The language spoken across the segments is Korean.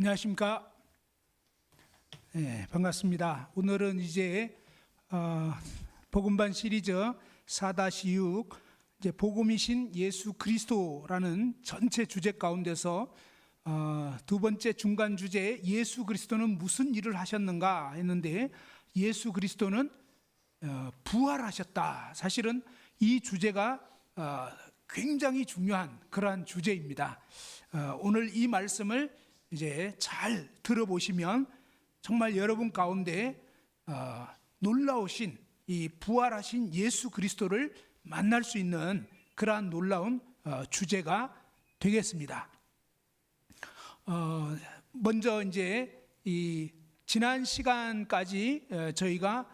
안녕하십니까? 네, 반갑습니다. 오늘은 이제 복음반 시리즈 4-6 이제 복음이신 예수 그리스도라는 전체 주제 가운데서 두 번째 중간 주제 예수 그리스도는 무슨 일을 하셨는가 했는데, 예수 그리스도는 부활하셨다. 사실은 이 주제가 굉장히 중요한 그러한 주제입니다. 오늘 이 말씀을 이제 잘 들어보시면 정말 여러분 가운데 놀라우신 이 부활하신 예수 그리스도를 만날 수 있는 그러한 놀라운 주제가 되겠습니다. 먼저 이제 이 지난 시간까지 저희가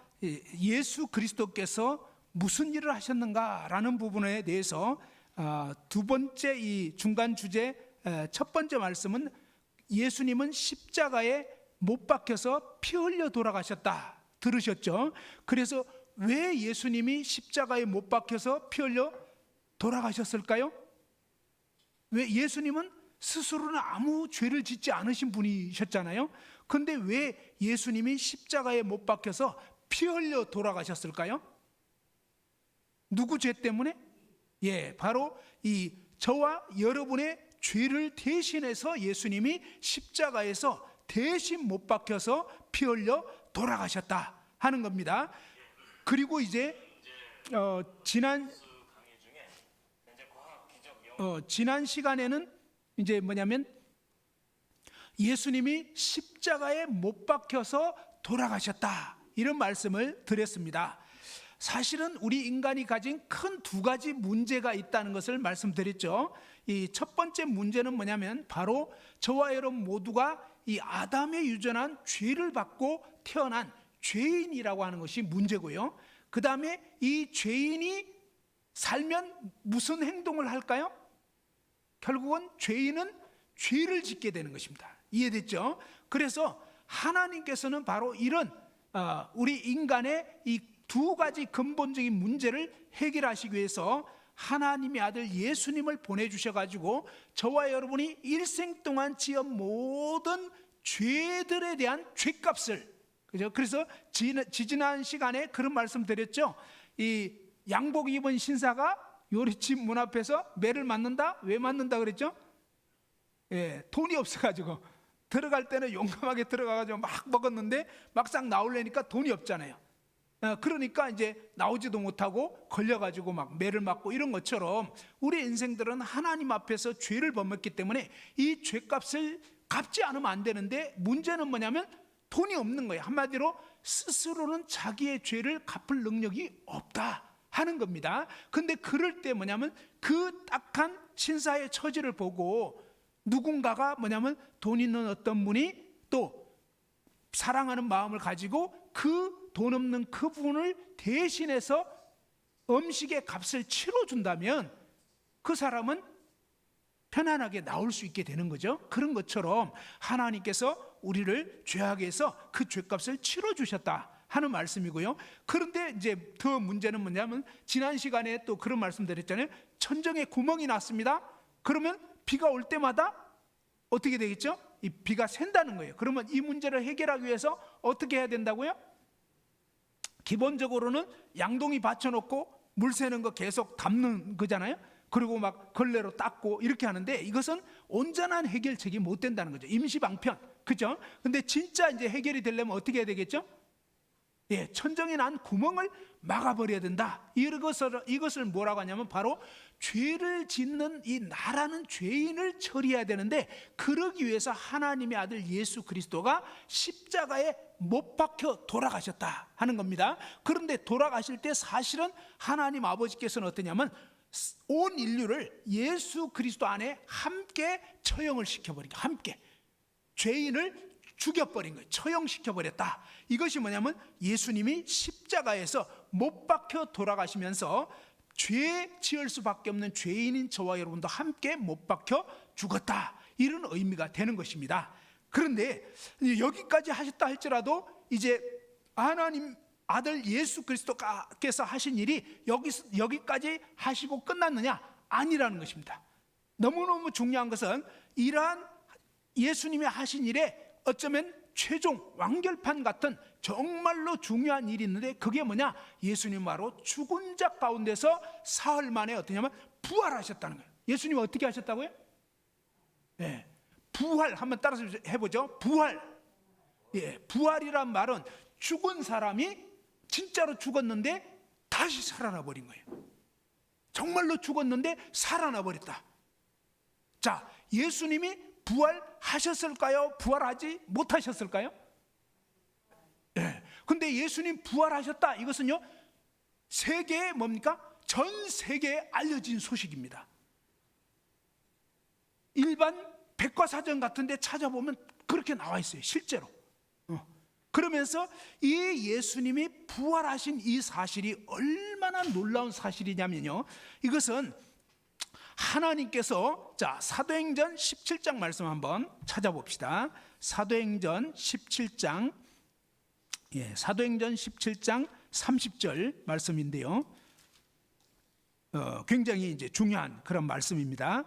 예수 그리스도께서 무슨 일을 하셨는가라는 부분에 대해서 두 번째 이 중간 주제 첫 번째 말씀은 예수님은 십자가에 못 박혀서 피 흘려 돌아가셨다 들으셨죠? 그래서 왜 예수님이 십자가에 못 박혀서 피 흘려 돌아가셨을까요? 왜? 예수님은 스스로는 아무 죄를 짓지 않으신 분이셨잖아요. 근데 왜 예수님이 십자가에 못 박혀서 피 흘려 돌아가셨을까요? 누구 죄 때문에? 바로 이 저와 여러분의 죄를 대신해서 예수님이 십자가에서 대신 못 박혀서 피 흘려 돌아가셨다 하는 겁니다. 그리고 이제 지난 시간에는 이제 뭐냐면 예수님이 십자가에 못 박혀서 돌아가셨다 이런 말씀을 드렸습니다. 사실은 우리 인간이 가진 큰 두 가지 문제가 있다는 것을 말씀드렸죠. 이 첫 번째 문제는 뭐냐면 바로 저와 여러분 모두가 이 아담의 유전한 죄를 받고 태어난 죄인이라고 하는 것이 문제고요. 그 다음에 이 죄인이 살면 무슨 행동을 할까요? 결국은 죄인은 죄를 짓게 되는 것입니다. 이해됐죠? 그래서 하나님께서는 바로 이런 우리 인간의 이 두 가지 근본적인 문제를 해결하시기 위해서 하나님의 아들 예수님을 보내주셔가지고 저와 여러분이 일생 동안 지은 모든 죄들에 대한 죄값을, 그죠? 그래서 지난 시간에 그런 말씀 드렸죠. 이 양복 입은 신사가 요리집 문 앞에서 매를 맞는다. 왜 맞는다 그랬죠? 돈이 없어가지고 들어갈 때는 용감하게 들어가가지고 막 먹었는데 막상 나오려니까 돈이 없잖아요. 그러니까 이제 나오지도 못하고 걸려가지고 막 매를 맞고 이런 것처럼 우리 인생들은 하나님 앞에서 죄를 범했기 때문에 이 죄값을 갚지 않으면 안 되는데, 문제는 뭐냐면 돈이 없는 거예요. 한마디로 스스로는 자기의 죄를 갚을 능력이 없다 하는 겁니다. 근데 그럴 때 뭐냐면 그 딱한 신사의 처지를 보고 누군가가 뭐냐면 돈 있는 어떤 분이 또 사랑하는 마음을 가지고 그 돈 없는 그분을 대신해서 음식의 값을 치러준다면 그 사람은 편안하게 나올 수 있게 되는 거죠. 그런 것처럼 하나님께서 우리를 죄악에 해서 그 죄값을 치러주셨다 하는 말씀이고요. 그런데 이제 더 문제는 뭐냐면 지난 시간에 또 그런 말씀 드렸잖아요. 천정에 구멍이 났습니다. 그러면 비가 올 때마다 어떻게 되겠죠? 이 비가 샌다는 거예요. 그러면 이 문제를 해결하기 위해서 어떻게 해야 된다고요? 기본적으로는 양동이 받쳐놓고 물 새는 거 계속 담는 거잖아요. 그리고 막 걸레로 닦고 이렇게 하는데 이것은 온전한 해결책이 못 된다는 거죠. 임시방편, 그죠? 근데 진짜 이제 해결이 되려면 어떻게 해야 되겠죠? 천정에 난 구멍을 막아버려야 된다. 이것을 뭐라고 하냐면 바로 죄를 짓는 이 나라는 죄인을 처리해야 되는데, 그러기 위해서 하나님의 아들 예수 그리스도가 십자가에 못 박혀 돌아가셨다 하는 겁니다. 그런데 돌아가실 때 사실은 하나님 아버지께서는 어떠냐면 온 인류를 예수 그리스도 안에 함께 처형을 시켜버린 거예요. 함께 죄인을 죽여버린 거예요. 처형시켜버렸다. 이것이 뭐냐면 예수님이 십자가에서 못 박혀 돌아가시면서 죄 지을 수밖에 없는 죄인인 저와 여러분도 함께 못 박혀 죽었다, 이런 의미가 되는 것입니다. 그런데 여기까지 하셨다 할지라도 이제 하나님 아들 예수 그리스도께서 하신 일이 여기까지 하시고 끝났느냐? 아니라는 것입니다. 너무너무 중요한 것은 이러한 예수님이 하신 일에 어쩌면 최종 완결판 같은 정말로 중요한 일이 있는데, 그게 뭐냐? 예수님 바로 죽은 자 가운데서 사흘 만에 어떠냐면 부활하셨다는 거예요. 예수님 어떻게 하셨다고요? 예, 부활. 한번 따라서 해보죠. 부활. 예, 부활이란 말은 죽은 사람이 진짜로 죽었는데 다시 살아나 버린 거예요. 정말로 죽었는데 살아나 버렸다. 자, 예수님이 부활하셨을까요? 부활하지 못하셨을까요? 예. 근데 예수님 부활하셨다. 이것은요, 세계에 뭡니까? 전 세계에 알려진 소식입니다. 일반 백과사전 같은 데 찾아보면 그렇게 나와 있어요, 실제로. 그러면서 이 예수님이 부활하신 이 사실이 얼마나 놀라운 사실이냐면요, 이것은 하나님께서, 자, 사도행전 17장 말씀 한번 찾아봅시다. 사도행전 17장, 사도행전 17장 30절 말씀인데요, 굉장히 이제 중요한 그런 말씀입니다.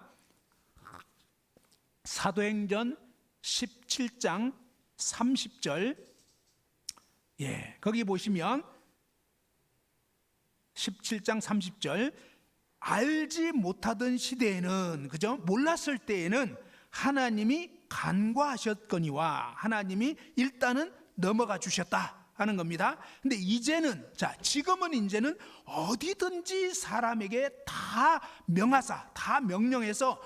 사도행전 17장 30절, 거기 보시면 17장 30절, 알지 못하던 시대에는, 그죠? 몰랐을 때에는 하나님이 간과하셨거니와, 하나님이 일단은 넘어가 주셨다 하는 겁니다. 근데 이제는, 자, 지금은 이제는 어디든지 사람에게 다 명하사, 다 명령해서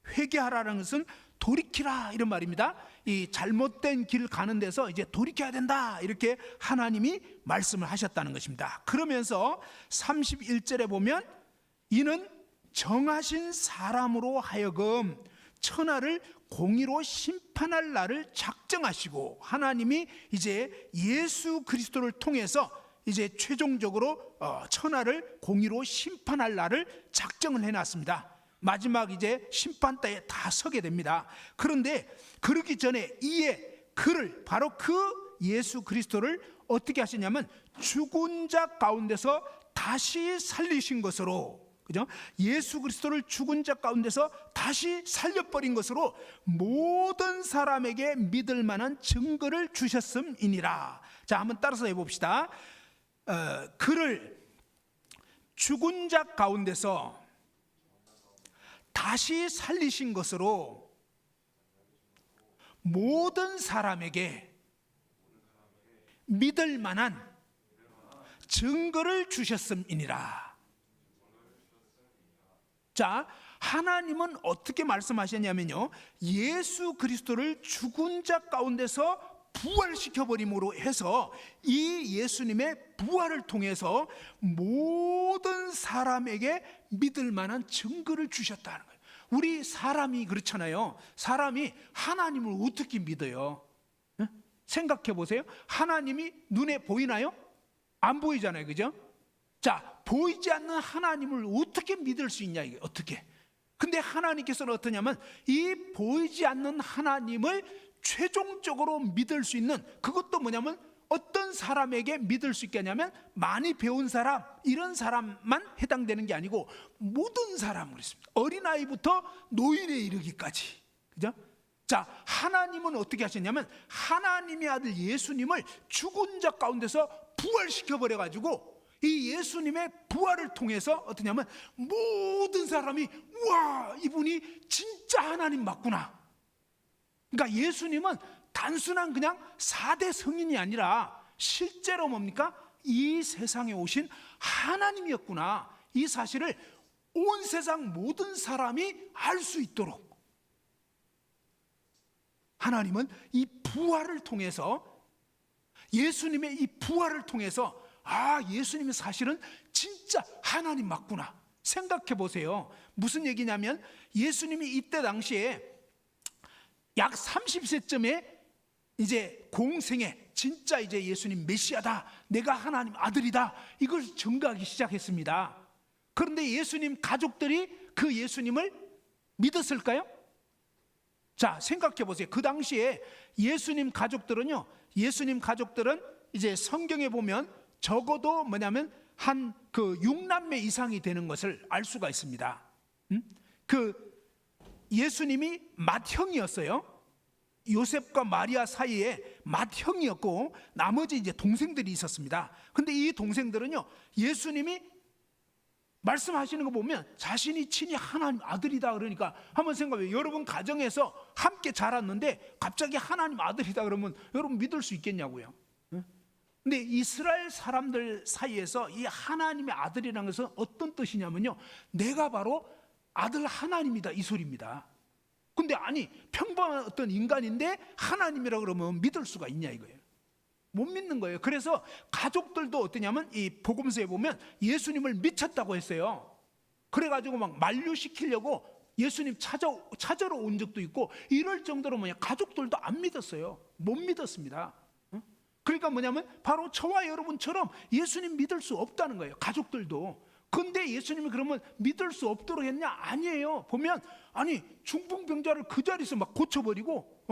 회개하라는 것은 돌이키라 이런 말입니다. 이 잘못된 길 가는 데서 이제 돌이켜야 된다, 이렇게 하나님이 말씀을 하셨다는 것입니다. 그러면서 31절에 보면, 이는 정하신 사람으로 하여금 천하를 공의로 심판할 날을 작정하시고, 하나님이 이제 예수 그리스도를 통해서 이제 최종적으로 천하를 공의로 심판할 날을 작정을 해놨습니다. 마지막 이제 심판대에 다 서게 됩니다. 그런데 그러기 전에 이에 그를, 바로 그 예수 그리스도를 어떻게 하시냐면 죽은 자 가운데서 다시 살리신 것으로, 그죠? 예수 그리스도를 죽은 자 가운데서 다시 살려버린 것으로 모든 사람에게 믿을 만한 증거를 주셨음이니라. 자, 한번 따라서 해봅시다. 그를 죽은 자 가운데서 다시 살리신 것으로 모든 사람에게 믿을 만한 증거를 주셨음이니라. 자, 하나님은 어떻게 말씀하셨냐면요, 예수 그리스도를 죽은 자 가운데서 부활시켜버림으로 해서 이 예수님의 부활을 통해서 모든 사람에게 믿을 만한 증거를 주셨다는 거예요. 우리 사람이 그렇잖아요. 사람이 하나님을 어떻게 믿어요? 생각해 보세요. 하나님이 눈에 보이나요? 안 보이잖아요, 그죠? 자, 보이지 않는 하나님을 어떻게 믿을 수 있냐, 이게 어떻게? 근데 하나님께서는 어떠냐면 이 보이지 않는 하나님을 최종적으로 믿을 수 있는, 그것도 뭐냐면 어떤 사람에게 믿을 수 있게 하냐면 많이 배운 사람, 이런 사람만 해당되는 게 아니고 모든 사람을 했습니다. 어린아이부터 노인에 이르기까지, 그죠? 자, 하나님은 어떻게 하셨냐면 하나님의 아들 예수님을 죽은 자 가운데서 부활시켜 버려 가지고 이 예수님의 부활을 통해서 어떠냐면 모든 사람이, 와, 이분이 진짜 하나님 맞구나. 그러니까 예수님은 단순한 그냥 4대 성인이 아니라 실제로 뭡니까? 이 세상에 오신 하나님이었구나, 이 사실을 온 세상 모든 사람이 알 수 있도록 하나님은 이 부활을 통해서, 예수님의 이 부활을 통해서, 아, 예수님이 사실은 진짜 하나님 맞구나. 생각해 보세요. 무슨 얘기냐면 예수님이 이때 당시에 약 30세쯤에 이제 공생에 진짜 이제 예수님 메시아다, 내가 하나님 아들이다, 이걸 증거하기 시작했습니다. 그런데 예수님 가족들이 그 예수님을 믿었을까요? 자, 생각해 보세요. 그 당시에 예수님 가족들은 이제 성경에 보면 적어도 뭐냐면 한 그 6남매 이상이 되는 것을 알 수가 있습니다. 그 예수님이 맏형이었어요. 요셉과 마리아 사이에 맏형이었고 나머지 이제 동생들이 있었습니다. 근데 이 동생들은요, 예수님이 말씀하시는 거 보면 자신이 친히 하나님 아들이다 그러니까 한번 생각해요. 여러분 가정에서 함께 자랐는데 갑자기 하나님 아들이다 그러면 여러분 믿을 수 있겠냐고요. 근데 이스라엘 사람들 사이에서 이 하나님의 아들이라는 것은 어떤 뜻이냐면요, 내가 바로 아들 하나님이다 이 소리입니다. 근데 아니 평범한 어떤 인간인데 하나님이라 그러면 믿을 수가 있냐 이거예요. 못 믿는 거예요. 그래서 가족들도 어떠냐면 이 복음서에 보면 예수님을 미쳤다고 했어요. 그래가지고 막 만류시키려고 예수님 찾으러 온 적도 있고 이럴 정도로 가족들도 안 믿었어요. 못 믿었습니다. 그러니까 뭐냐면 바로 저와 여러분처럼 예수님 믿을 수 없다는 거예요. 가족들도. 근데 예수님이 그러면 믿을 수 없도록 했냐? 아니에요. 보면 아니 중풍병자를 그 자리에서 막 고쳐버리고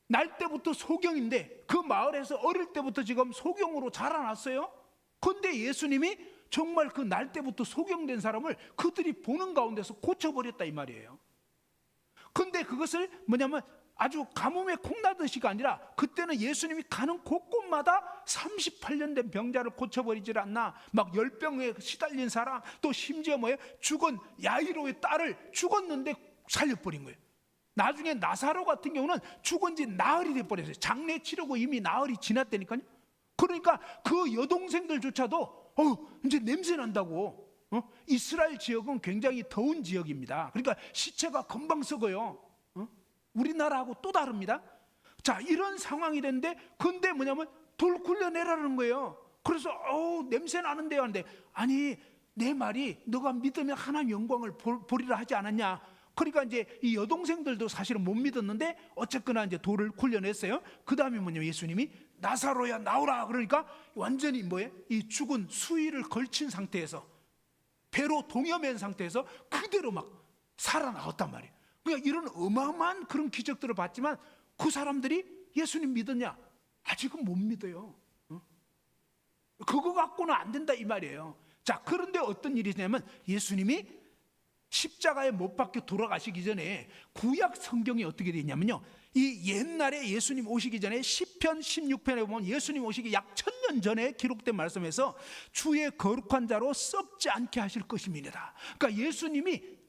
날 때부터 소경인데 그 마을에서 어릴 때부터 지금 소경으로 자라났어요. 근데 예수님이 정말 그 날 때부터 소경된 사람을 그들이 보는 가운데서 고쳐버렸다 이 말이에요. 근데 그것을 뭐냐면 아주 가뭄에 콩나듯이가 아니라 그때는 예수님이 가는 곳곳마다 38년 된 병자를 고쳐버리질 않나, 막 열병에 시달린 사람, 또 심지어 죽은 야이로의 딸을 죽었는데 살려버린 거예요. 나중에 나사로 같은 경우는 죽은 지 나흘이 돼버렸어요. 장례 치르고 이미 나흘이 지났다니까요. 그러니까 그 여동생들조차도 이제 냄새 난다고. 이스라엘 지역은 굉장히 더운 지역입니다. 그러니까 시체가 금방 썩어요. 우리나라하고 또 다릅니다. 자, 이런 상황이 됐는데 근데 뭐냐면 돌 굴려내라는 거예요. 그래서 냄새 나는데요 하는데 아니 내 말이 너가 믿으면 하나님 영광을 보리라 하지 않았냐. 그러니까 이제 이 여동생들도 사실은 못 믿었는데 어쨌거나 이제 돌을 굴려냈어요. 그 다음에 뭐냐면 예수님이 나사로야 나오라 그러니까 완전히 이 죽은 수의를 걸친 상태에서 배로 동여맨 상태에서 그대로 막 살아나왔단 말이에요. 그러니까 이런 어마어마한 그런 기적들을 봤지만 그 사람들이 예수님 믿었냐? 아직은 못 믿어요. 그거 갖고는 안 된다 이 말이에요. 자, 그런데 어떤 일이 있냐면 예수님이 십자가에 못 박혀 돌아가시기 전에 구약 성경이 어떻게 되어 있냐면요, 이 옛날에 예수님 오시기 전에 시편 16편에 보면 예수님 오시기 약 1000년 전에 기록된 말씀에서 주의 거룩한 자로 썩지 않게 하실 것입니다. 그러니까 예수님이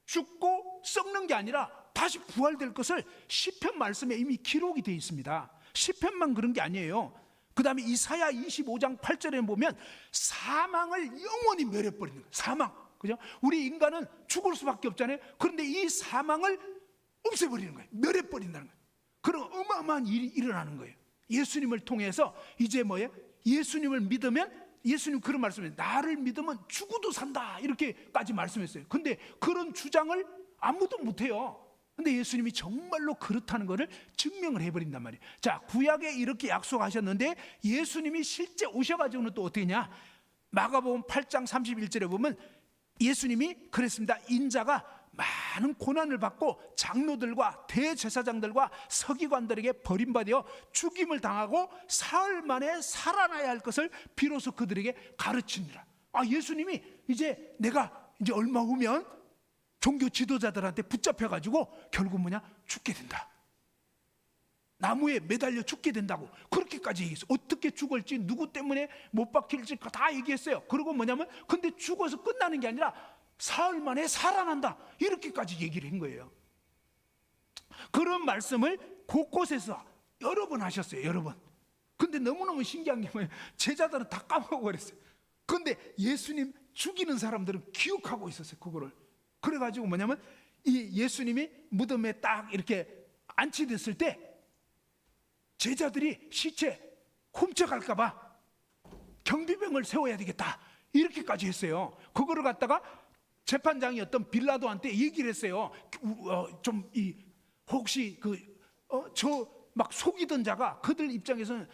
죽고 썩는 게 아니라 다시 부활될 것을 시편 말씀에 이미 기록이 되어 있습니다. 시편만 그런 게 아니에요. 그 다음에 이사야 25장 8절에 보면 사망을 영원히 멸해버리는 거예요. 사망, 그죠? 우리 인간은 죽을 수밖에 없잖아요. 그런데 이 사망을 없애버리는 거예요. 멸해버린다는 거예요. 그런 어마어마한 일이 일어나는 거예요. 예수님을 통해서 이제 예수님을 믿으면 예수님 그런 말씀을 나를 믿으면 죽어도 산다 이렇게까지 말씀했어요. 근데 그런 주장을 아무도 못해요. 근데 예수님이 정말로 그렇다는 것을 증명을 해버린단 말이에요. 자, 구약에 이렇게 약속하셨는데 예수님이 실제 오셔가지고는 또 어떻게 했냐? 마가복음 8장 31절에 보면 예수님이 그랬습니다. 인자가 많은 고난을 받고 장로들과 대제사장들과 서기관들에게 버림받아 죽임을 당하고 사흘 만에 살아나야 할 것을 비로소 그들에게 가르치니라. 예수님이 내가 얼마 후면 종교 지도자들한테 붙잡혀가지고 결국 죽게 된다. 나무에 매달려 죽게 된다고 그렇게까지 얘기했어요. 어떻게 죽을지 누구 때문에 못 박힐지 다 얘기했어요. 그리고 근데 죽어서 끝나는 게 아니라 사흘 만에 살아난다 이렇게까지 얘기를 한 거예요. 그런 말씀을 곳곳에서 여러 번 하셨어요. 여러 번. 근데 너무너무 신기한 게 제자들은 다 까먹어 버렸어요. 근데 예수님 죽이는 사람들은 기억하고 있었어요. 그거를. 그래가지고 이 예수님이 무덤에 딱 이렇게 안치됐을 때 제자들이 시체 훔쳐갈까봐 경비병을 세워야 되겠다 이렇게까지 했어요. 그거를 갖다가 재판장이었던 빌라도한테 얘기를 했어요. 혹시 저 막 속이던 자가 그들 입장에서는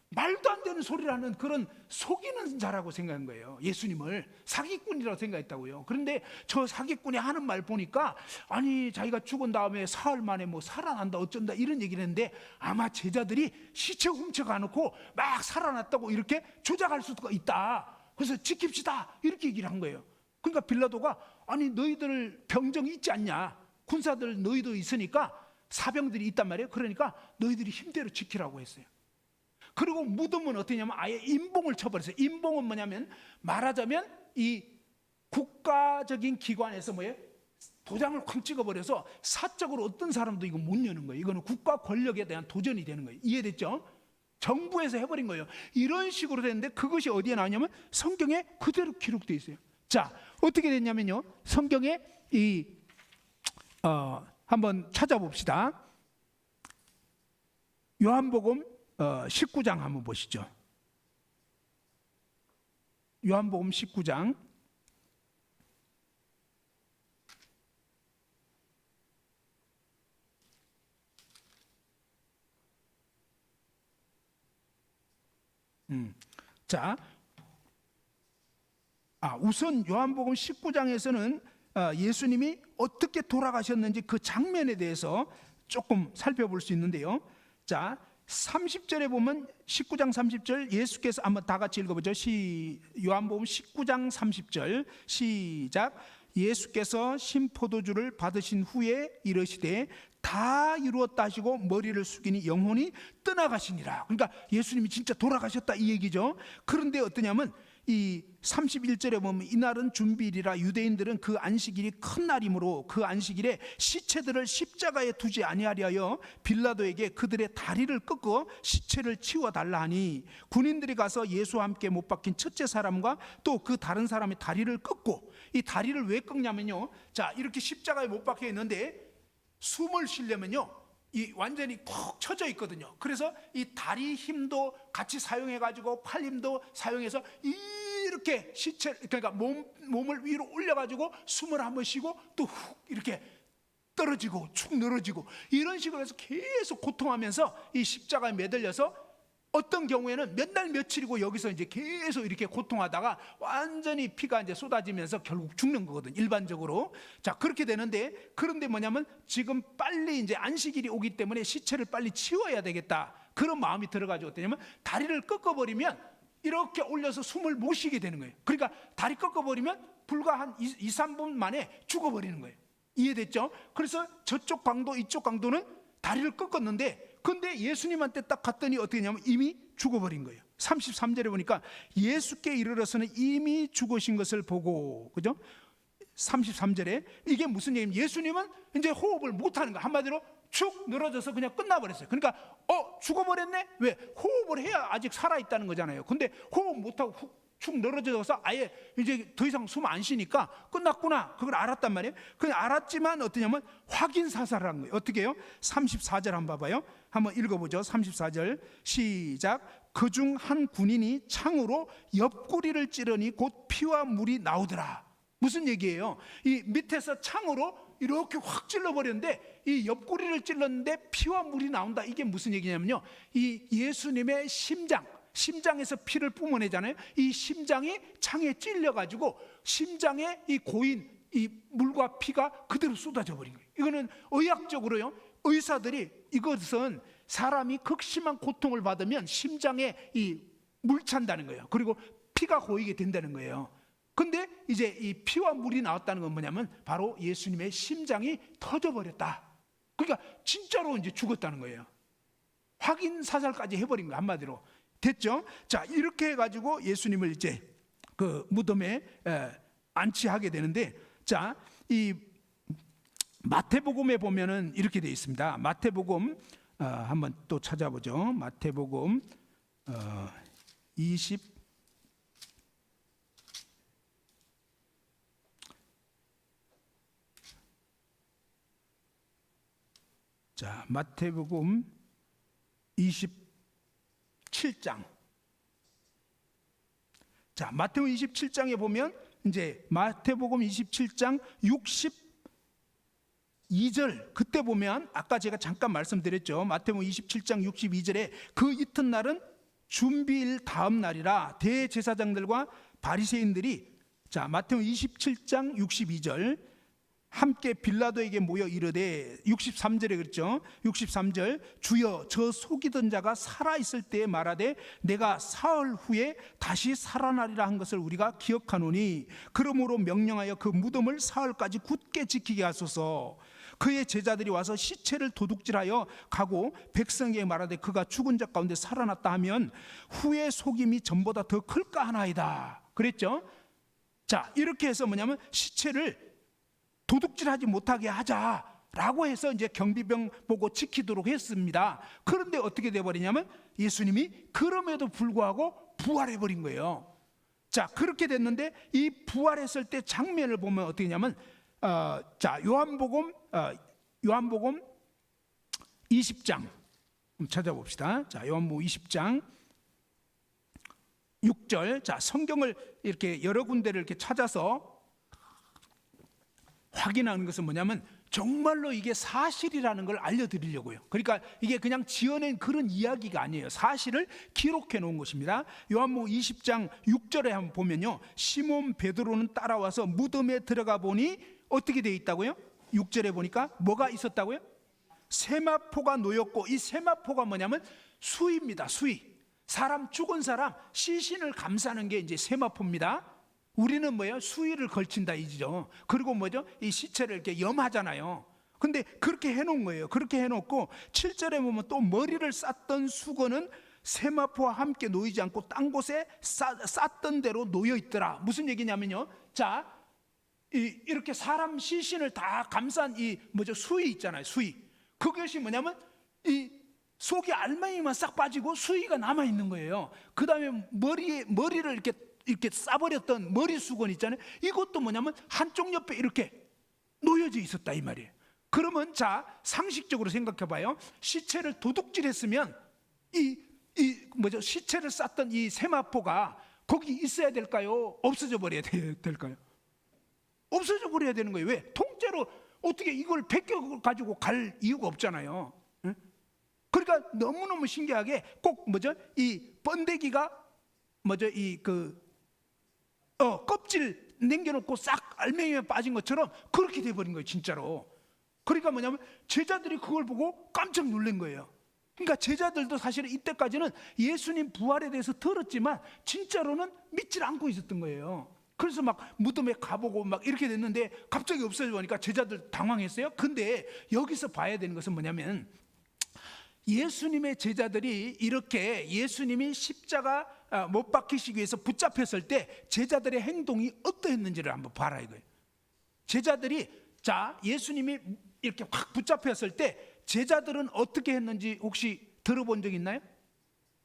말도 안 되는 소리를 하는 그런 속이는 자라고 생각한 거예요. 예수님을 사기꾼이라고 생각했다고요. 그런데 저 사기꾼이 하는 말 보니까 아니 자기가 죽은 다음에 사흘 만에 살아난다 어쩐다 이런 얘기를 했는데 아마 제자들이 시체 훔쳐가 놓고 막 살아났다고 이렇게 조작할 수가 있다. 그래서 지킵시다 이렇게 얘기를 한 거예요. 그러니까 빌라도가 아니 너희들 병정이 있지 않냐? 군사들 너희도 있으니까 사병들이 있단 말이에요. 그러니까 너희들이 힘대로 지키라고 했어요. 그리고 무덤은 어떠냐면 아예 임봉을 쳐버렸어요. 임봉은 뭐냐면 말하자면 이 국가적인 기관에서 뭐예요? 도장을 쾅 찍어버려서 사적으로 어떤 사람도 이거 못 여는 거예요. 이거는 국가 권력에 대한 도전이 되는 거예요. 이해됐죠? 정부에서 해버린 거예요. 이런 식으로 됐는데 그것이 어디에 나오냐면 성경에 그대로 기록되어 있어요. 자, 어떻게 됐냐면요. 성경에 한번 찾아봅시다. 요한복음 19장 한번 보시죠. 요한복음 19장. 자, 우선 요한복음 19장에서는 예수님이 어떻게 돌아가셨는지 그 장면에 대해서 조금 살펴볼 수 있는데요. 자, 30절에 보면 19장 30절 예수께서 한번 다 같이 읽어보죠. 요한복음 19장 30절 시작. 예수께서 신포도주를 받으신 후에 이르시되 다 이루었다 하시고 머리를 숙이니 영혼이 떠나가시니라. 그러니까 예수님이 진짜 돌아가셨다 이 얘기죠. 그런데 어떠냐면 이 31절에 보면 이날은 준비일이라 유대인들은 그 안식일이 큰 날이므로 그 안식일에 시체들을 십자가에 두지 아니하려 빌라도에게 그들의 다리를 꺾어 시체를 치워달라 하니 군인들이 가서 예수와 함께 못 박힌 첫째 사람과 또 그 다른 사람의 다리를 꺾고, 이 다리를 왜 꺾냐면요, 자 이렇게 십자가에 못 박혀 있는데 숨을 쉬려면요 이 완전히 푹 쳐져 있거든요. 그래서 이 다리 힘도 같이 사용해 가지고 팔 힘도 사용해서 이렇게 시체, 그러니까 몸을 위로 올려 가지고 숨을 한번 쉬고 또 훅 이렇게 떨어지고 축 늘어지고 이런 식으로 해서 계속 고통하면서 이 십자가에 매달려서 어떤 경우에는 몇 날 며칠이고 여기서 이제 계속 이렇게 고통하다가 완전히 피가 이제 쏟아지면서 결국 죽는 거거든, 일반적으로. 자, 그렇게 되는데, 그런데 뭐냐면 지금 빨리 이제 안식일이 오기 때문에 시체를 빨리 치워야 되겠다, 그런 마음이 들어가지고 어떠냐면 다리를 꺾어버리면 이렇게 올려서 숨을 못 쉬게 되는 거예요. 그러니까 다리 꺾어버리면 불과 한 2, 3분 만에 죽어버리는 거예요. 이해됐죠? 그래서 저쪽 강도 이쪽 강도는 다리를 꺾었는데, 근데 예수님한테 딱 갔더니 어떻게 했냐면 이미 죽어버린 거예요. 33절에 보니까 예수께 이르러서는 이미 죽으신 것을 보고, 그죠? 33절에 이게 무슨 얘기냐면 예수님은 이제 호흡을 못하는 거야. 한마디로 축 늘어져서 그냥 끝나버렸어요. 그러니까 죽어버렸네? 왜? 호흡을 해야 아직 살아있다는 거잖아요. 근데 호흡 못하고 축 늘어져서 아예 이제 더 이상 숨 안 쉬니까 끝났구나, 그걸 알았단 말이에요. 그냥 알았지만 어떠냐면 확인 사살을 한 거예요. 어떻게 해요? 34절 한번 봐봐요. 한번 읽어보죠. 34절 시작. 그중 한 군인이 창으로 옆구리를 찌르니 곧 피와 물이 나오더라. 무슨 얘기예요? 이 밑에서 창으로 이렇게 확 찔러버렸는데 이 옆구리를 찔렀는데 피와 물이 나온다. 이게 무슨 얘기냐면요, 이 예수님의 심장에서 피를 뿜어내잖아요. 이 심장이 창에 찔려가지고 심장에 이 고인 이 물과 피가 그대로 쏟아져 버린 거예요. 이거는 의학적으로요, 의사들이 이것은 사람이 극심한 고통을 받으면 심장에 이 물 찬다는 거예요. 그리고 피가 고이게 된다는 거예요. 근데 이제 이 피와 물이 나왔다는 건 뭐냐면 바로 예수님의 심장이 터져버렸다. 그러니까 진짜로 이제 죽었다는 거예요. 확인 사살까지 해버린 거예요, 한마디로. 됐죠? 자, 이렇게 해가지고 예수님을 이제 그 무덤에 안치하게 되는데, 자, 이 마태복음에 보면은 이렇게 되어 있습니다. 마태복음 한번 또 찾아보죠. 마태복음 20 자, 마태복음 27장. 자, 마태복음 27장에 보면 이제 마태복음 27장 62절 그때 보면 아까 제가 잠깐 말씀드렸죠. 마태복음 27장 62절에 그 이튿날은 준비일 다음 날이라 대제사장들과 바리새인들이, 자, 마태복음 27장 62절 함께 빌라도에게 모여 이르되 63절에 그랬죠. 63절 주여 저 속이던 자가 살아있을 때에 말하되 내가 사흘 후에 다시 살아나리라 한 것을 우리가 기억하노니 그러므로 명령하여 그 무덤을 사흘까지 굳게 지키게 하소서. 그의 제자들이 와서 시체를 도둑질하여 가고 백성에게 말하되 그가 죽은 자 가운데 살아났다 하면 후의 속임이 전보다 더 클까 하나이다 그랬죠. 자, 이렇게 해서 뭐냐면 시체를 도둑질하지 못하게 하자라고 해서 이제 경비병 보고 지키도록 했습니다. 그런데 어떻게 돼버리냐면 예수님이 그럼에도 불구하고 부활해 버린 거예요. 자, 그렇게 됐는데 이 부활했을 때 장면을 보면 어떻게 냐면 자, 요한복음 20장 찾아봅시다. 자, 요한복음 20장 6절. 자, 성경을 이렇게 여러 군데를 이렇게 찾아서 확인하는 것은 뭐냐면 정말로 이게 사실이라는 걸 알려드리려고요. 그러니까 이게 그냥 지어낸 그런 이야기가 아니에요. 사실을 기록해 놓은 것입니다. 요한복음 20장 6절에 한번 보면요, 시몬 베드로는 따라와서 무덤에 들어가 보니 어떻게 되어 있다고요? 6절에 보니까 뭐가 있었다고요? 세마포가 놓였고, 이 세마포가 뭐냐면 수의입니다. 수의. 사람, 죽은 사람 시신을 감싸는 게 이제 세마포입니다. 우리는 뭐예요? 수의를 걸친다 이죠. 그리고 뭐죠? 이 시체를 이렇게 염하잖아요. 근데 그렇게 해놓은 거예요. 그렇게 해놓고 7절에 보면 또 머리를 쌌던 수건은 세마포와 함께 놓이지 않고 딴 곳에 쌌던 대로 놓여 있더라. 무슨 얘기냐면요, 자, 이렇게 사람 시신을 다 감싼 이 뭐죠? 수의 있잖아요. 수의. 그것이 뭐냐면 이 속이 알맹이만 싹 빠지고 수의가 남아 있는 거예요. 그 다음에 머리를 이렇게 싸버렸던 머리 수건 있잖아요. 이것도 뭐냐면 한쪽 옆에 이렇게 놓여져 있었다 이 말이에요. 그러면 자, 상식적으로 생각해 봐요. 시체를 도둑질했으면 시체를 쌌던 이 세마포가 거기 있어야 될까요? 없어져 버려야 될까요? 없어져 버려야 되는 거예요. 왜? 통째로 어떻게 이걸 벗겨 가지고 갈 이유가 없잖아요. 응? 그러니까 너무너무 신기하게 꼭 이 번데기가 껍질 남겨놓고 싹 알맹이에 빠진 것처럼 그렇게 돼버린 거예요, 진짜로. 그러니까 뭐냐면 제자들이 그걸 보고 깜짝 놀란 거예요. 그러니까 제자들도 사실은 이때까지는 예수님 부활에 대해서 들었지만 진짜로는 믿질 않고 있었던 거예요. 그래서 막 무덤에 가보고 막 이렇게 됐는데 갑자기 없어져 보니까 제자들 당황했어요. 근데 여기서 봐야 되는 것은 뭐냐면 예수님의 제자들이 이렇게 예수님이 십자가 못 박히시기 위해서 붙잡혔을 때 제자들의 행동이 어떠했는지를 한번 봐라 이거예요. 제자들이 자, 예수님이 이렇게 확 붙잡혔을 때 제자들은 어떻게 했는지 혹시 들어본 적 있나요?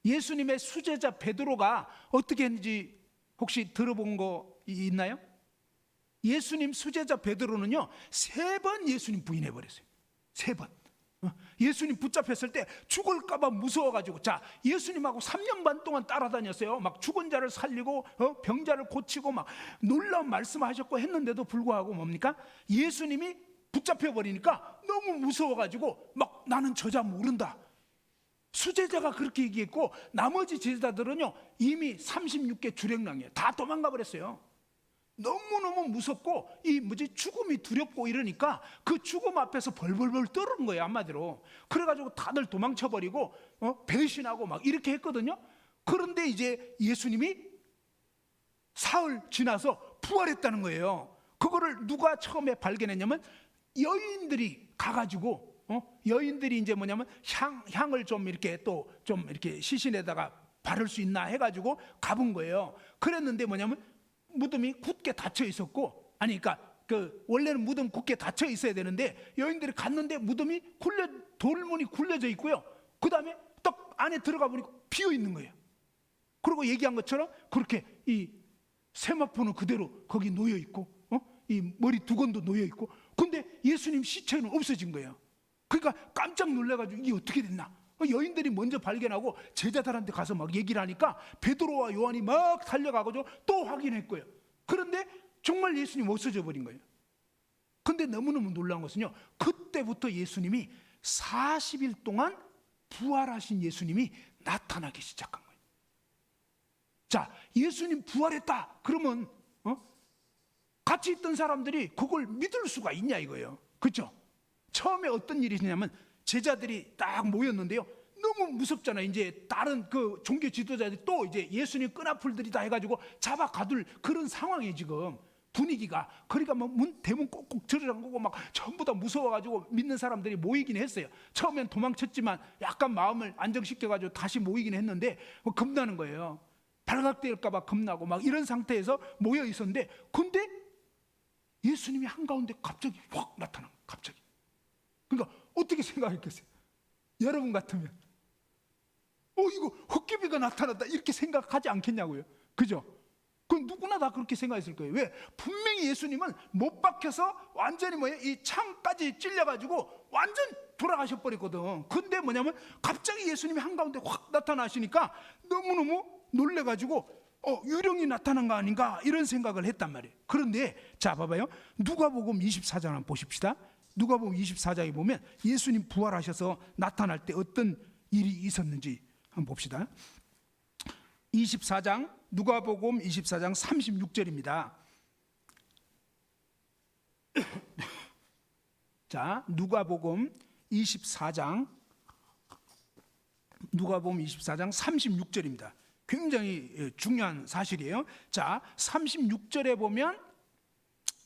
예수님의 수제자 베드로가 어떻게 했는지 혹시 들어본 거 있나요? 예수님 수제자 베드로는요 3번 예수님 부인해 버렸어요. 3번. 예수님 붙잡혔을 때 죽을까봐 무서워가지고, 자, 예수님하고 3년 반 동안 따라다녔어요. 막 죽은 자를 살리고 병자를 고치고 막 놀라운 말씀하셨고 했는데도 불구하고 뭡니까? 예수님이 붙잡혀 버리니까 너무 무서워가지고 막 나는 저자 모른다. 수제자가 그렇게 얘기했고 나머지 제자들은요 이미 36개 주랭랑이에요. 다 도망가 버렸어요. 너무너무 무섭고 죽음이 두렵고 이러니까 그 죽음 앞에서 벌벌벌 떠는 거예요, 한마디로. 그래가지고 다들 도망쳐버리고 배신하고 막 이렇게 했거든요. 그런데 이제 예수님이 사흘 지나서 부활했다는 거예요. 그거를 누가 처음에 발견했냐면 여인들이 가가지고 여인들이 이제 뭐냐면 향을 좀 이렇게 또 좀 이렇게 시신에다가 바를 수 있나 해가지고 가본 거예요. 그랬는데 뭐냐면 무덤이 굳게 닫혀 있었고, 그러니까 원래는 무덤 굳게 닫혀 있어야 되는데 여인들이 갔는데 무덤이 돌문이 굴려져 있고요. 그 다음에 딱 안에 들어가 보니까 비어 있는 거예요. 그리고 얘기한 것처럼 그렇게 이 세마포는 그대로 거기 놓여 있고, 이 머리 두건도 놓여 있고, 근데 예수님 시체는 없어진 거예요. 그러니까 깜짝 놀라가지고 이게 어떻게 됐나? 여인들이 먼저 발견하고 제자들한테 가서 막 얘기를 하니까 베드로와 요한이 막 달려가고 또 확인했고요. 그런데 정말 예수님 없어져 버린 거예요. 근데 너무너무 놀라운 것은요, 그때부터 예수님이 40일 동안 부활하신 예수님이 나타나기 시작한 거예요. 자, 예수님 부활했다 그러면 같이 있던 사람들이 그걸 믿을 수가 있냐 이거예요. 그렇죠? 처음에 어떤 일이 있냐면 제자들이 딱 모였는데요. 너무 무섭잖아요. 이제 다른 그 종교 지도자들이 또 이제 예수님 끈앞풀들이다 해가지고 잡아 가둘 그런 상황에 지금 분위기가. 그러니까 뭐 대문 꼭꼭 들어잠그고 막 전부 다 무서워가지고 믿는 사람들이 모이긴 했어요. 처음엔 도망쳤지만 약간 마음을 안정시켜가지고 다시 모이긴 했는데 겁나는 거예요. 발각될까봐 겁나고 막 이런 상태에서 모여 있었는데, 근데 예수님이 한가운데 갑자기 확 나타난 거예요. 갑자기. 그러니까 어떻게 생각했겠어요? 여러분 같으면 이거 헛개비가 나타났다 이렇게 생각하지 않겠냐고요. 그죠? 그건 누구나 다 그렇게 생각했을 거예요. 왜? 분명히 예수님은 못 박혀서 완전히 이 창까지 찔려가지고 완전 돌아가셔 버렸거든. 근데 뭐냐면 갑자기 예수님이 한가운데 확 나타나시니까 너무너무 놀래가지고 유령이 나타난 거 아닌가 이런 생각을 했단 말이에요. 그런데 자 봐봐요. 누가복음 24장 한번 보십시다. 누가복음 24장에 보면 예수님 부활하셔서 나타날 때 어떤 일이 있었는지 한번 봅시다. 24장 누가복음 24장 36절입니다. 자, 누가복음 24장 36절입니다. 굉장히 중요한 사실이에요. 자, 36절에 보면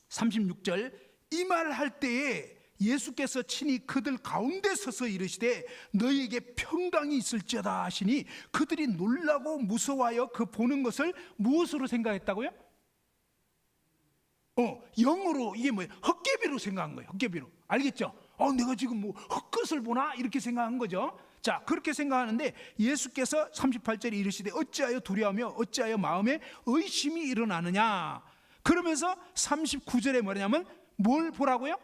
36절 이 말 할 때에 예수께서 친히 그들 가운데 서서 이르시되 너희에게 평강이 있을지어다 하시니 그들이 놀라고 무서워하여 그 보는 것을 무엇으로 생각했다고요? 영어로 이게 뭐예요? 헛개비로 생각한 거예요. 헛개비로. 알겠죠? 내가 지금 뭐 헛것을 보나? 이렇게 생각한 거죠. 자, 그렇게 생각하는데 예수께서 38절에 이르시되 어찌하여 두려워하며 어찌하여 마음에 의심이 일어나느냐. 그러면서 39절에 뭐냐면 뭘 보라고요?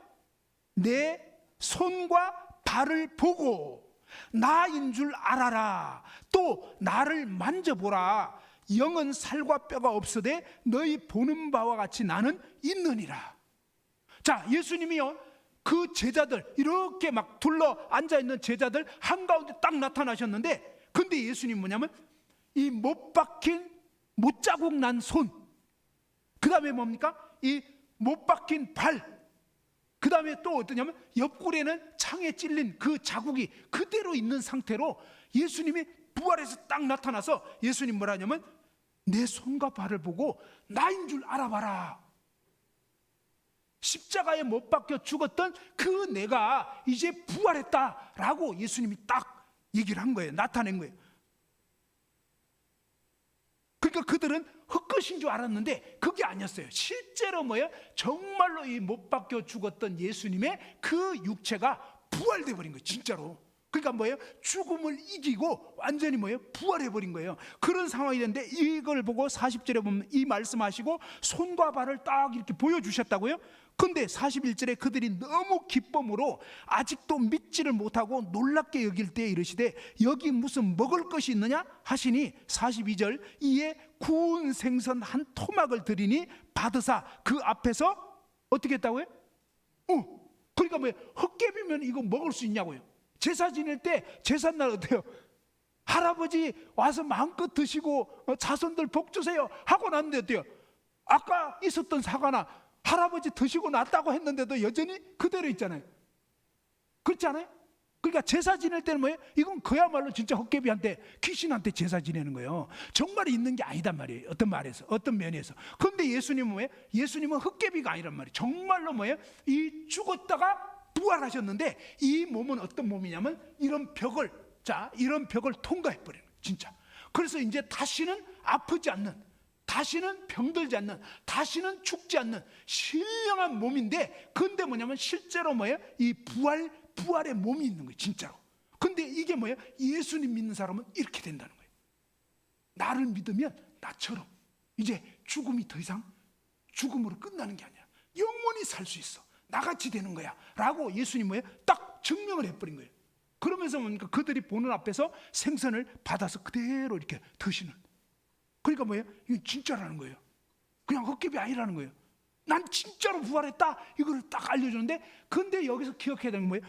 내 손과 발을 보고 나인 줄 알아라. 또 나를 만져보라. 영은 살과 뼈가 없으되 너희 보는 바와 같이 나는 있느니라. 자, 예수님이요 그 제자들 이렇게 막 둘러 앉아있는 제자들 한가운데 딱 나타나셨는데, 근데 예수님 뭐냐면 이 못 박힌 못자국 난 손, 그 다음에 뭡니까? 이 못 박힌 발, 그 다음에 또 어떠냐면 옆구리에는 창에 찔린 그 자국이 그대로 있는 상태로 예수님이 부활해서 딱 나타나서 예수님 뭐라 하냐면 내 손과 발을 보고 나인 줄 알아봐라. 십자가에 못 박혀 죽었던 그 내가 이제 부활했다라고 예수님이 딱 얘기를 한 거예요. 나타낸 거예요. 그러니까 그들은 헛것인 줄 알았는데 그게 아니었어요. 실제로 뭐예요? 정말로 이 못 박혀 죽었던 예수님의 그 육체가 부활돼 버린 거예요. 진짜로. 그러니까 뭐예요? 죽음을 이기고 완전히 뭐예요? 부활해 버린 거예요. 그런 상황이 됐는데 이걸 보고 40절에 보면 이 말씀하시고 손과 발을 딱 이렇게 보여주셨다고요. 근데 41절에 그들이 너무 기쁨으로 아직도 믿지를 못하고 놀랍게 여길 때 이르시되 여기 무슨 먹을 것이 있느냐 하시니 42절 이에 구운 생선 한 토막을 드리니 받으사 그 앞에서 어떻게 했다고요? 그러니까 뭐예요? 헛개비면 이거 먹을 수 있냐고요. 제사 지낼 때 제삿날 어때요? 할아버지 와서 마음껏 드시고 자손들 복 주세요 하고 났는데 어때요? 아까 있었던 사과나 할아버지 드시고 났다고 했는데도 여전히 그대로 있잖아요. 그렇지 않아요? 그러니까 제사 지낼 때는 뭐예요? 이건 그야말로 진짜 헛개비한테 귀신한테 제사 지내는 거예요. 정말 있는 게 아니단 말이에요. 어떤 면에서. 그런데 예수님은 뭐예요? 예수님은 헛개비가 아니란 말이에요. 정말로 뭐예요? 이 죽었다가 부활하셨는데 이 몸은 어떤 몸이냐면 이런 벽을 통과해 버리는 거예요. 진짜. 그래서 이제 다시는 아프지 않는, 다시는 병들지 않는, 다시는 죽지 않는 신령한 몸인데, 근데 뭐냐면 실제로 뭐예요? 이 부활의 몸이 있는 거예요. 진짜로. 근데 이게 뭐예요? 예수님 믿는 사람은 이렇게 된다는 거예요. 나를 믿으면 나처럼 이제 죽음이 더 이상 죽음으로 끝나는 게 아니야. 영원히 살 수 있어. 나같이 되는 거야 라고 예수님 뭐예요? 딱 증명을 해버린 거예요. 그러면서 뭡니까? 그들이 보는 앞에서 생선을 받아서 그대로 이렇게 드시는. 그러니까 뭐예요? 이건 진짜라는 거예요. 그냥 헛개비 아니라는 거예요. 난 진짜로 부활했다 이거를 딱 알려주는데, 근데 여기서 기억해야 되는 건 뭐예요?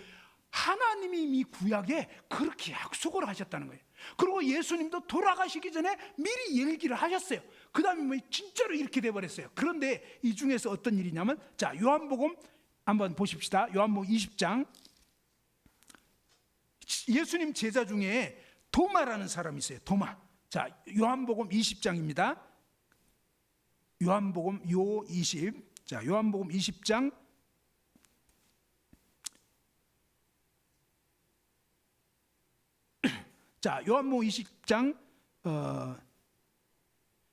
하나님이 이미 구약에 그렇게 약속을 하셨다는 거예요. 그리고 예수님도 돌아가시기 전에 미리 얘기를 하셨어요. 그 다음에 뭐 진짜로 이렇게 돼버렸어요. 그런데 이 중에서 어떤 일이냐면, 자, 요한복음 한번 보십시다. 요한복음 20장. 예수님 제자 중에 도마라는 사람이 있어요. 도마. 자, 요한복음 20장입니다. 요한복음 20. 자, 요한복음 20장 자, 요한복음 20장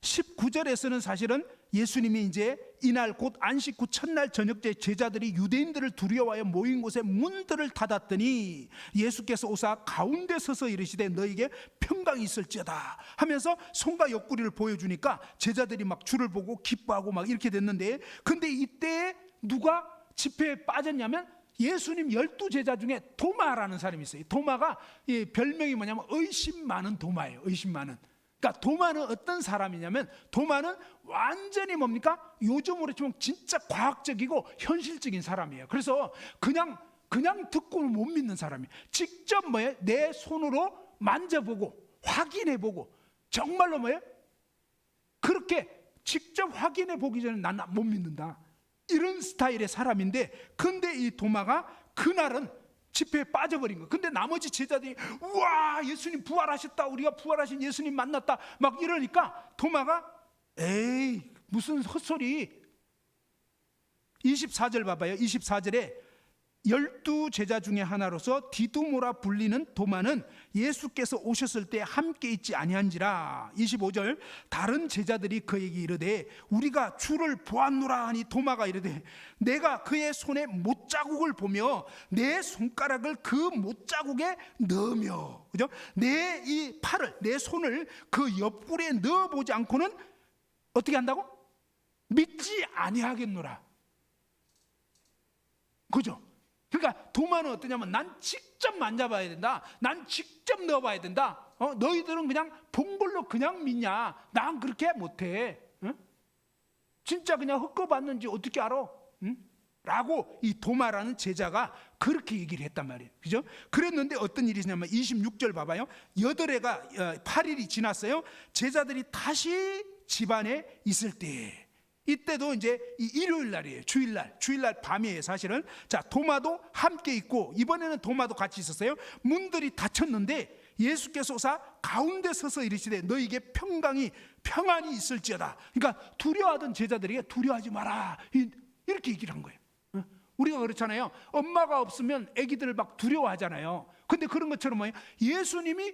19절에서는 사실은 예수님이 이제 이날 곧 안식 후 첫날 저녁때 제자들이 유대인들을 두려워하여 모인 곳에 문들을 닫았더니 예수께서 오사 가운데 서서 이르시되 너에게 평강이 있을지어다 하면서 손과 옆구리를 보여주니까 제자들이 막 주를 보고 기뻐하고 막 이렇게 됐는데, 근데 이때 누가 집회에 빠졌냐면 예수님 12제자 중에 도마라는 사람이 있어요. 도마가 별명이 뭐냐면 의심 많은 도마예요. 의심 많은. 그러니까 도마는 어떤 사람이냐면, 도마는 완전히 뭡니까? 요즘으로 치면 진짜 과학적이고 현실적인 사람이에요. 그래서 그냥 듣고는 못 믿는 사람이에요. 직접 뭐예요? 내 손으로 만져보고 확인해보고, 정말로 뭐예요? 그렇게 직접 확인해보기 전에 난 못 믿는다, 이런 스타일의 사람인데, 근데 이 도마가 그날은 집회에 빠져버린 거예요. 근데 나머지 제자들이 우와, 예수님 부활하셨다, 우리가 부활하신 예수님 만났다 막 이러니까 도마가 에이 무슨 헛소리. 24절 봐봐요. 24절에 12제자 중에 하나로서 디두모라 불리는 도마는 예수께서 오셨을 때 함께 있지 아니한지라. 25절 다른 제자들이 그에게 이르되 우리가 주를 보았노라 하니 도마가 이르되 내가 그의 손에 못자국을 보며 내 손가락을 그 못자국에 넣으며, 그죠? 내 이 팔을, 내 손을 그 옆구리에 넣어보지 않고는 어떻게 한다고? 믿지 아니하겠노라. 그죠? 그러니까 도마는 어떠냐면 난 직접 만져봐야 된다, 난 직접 넣어봐야 된다. 너희들은 그냥 본 걸로 그냥 믿냐? 난 그렇게 못해. 진짜 그냥 헛거봤는지 어떻게 알아? 라고 이 도마라는 제자가 그렇게 얘기를 했단 말이에요. 그죠? 그랬는데 어떤 일이 있냐면 26절 봐봐요. 8일이 지났어요. 제자들이 다시 집안에 있을 때, 이때도 이제 이 일요일 날이에요. 주일날 밤이에요, 사실은. 자, 도마도 함께 있고, 이번에는 도마도 같이 있었어요. 문들이 닫혔는데 예수께서 오사 가운데 서서 이르시되 너에게 평안이 있을지어다. 그러니까 두려워하던 제자들에게 두려워하지 마라, 이렇게 얘기를 한 거예요. 우리가 그렇잖아요. 엄마가 없으면 아기들 막 두려워하잖아요. 근데 그런 것처럼 뭐예요? 예수님이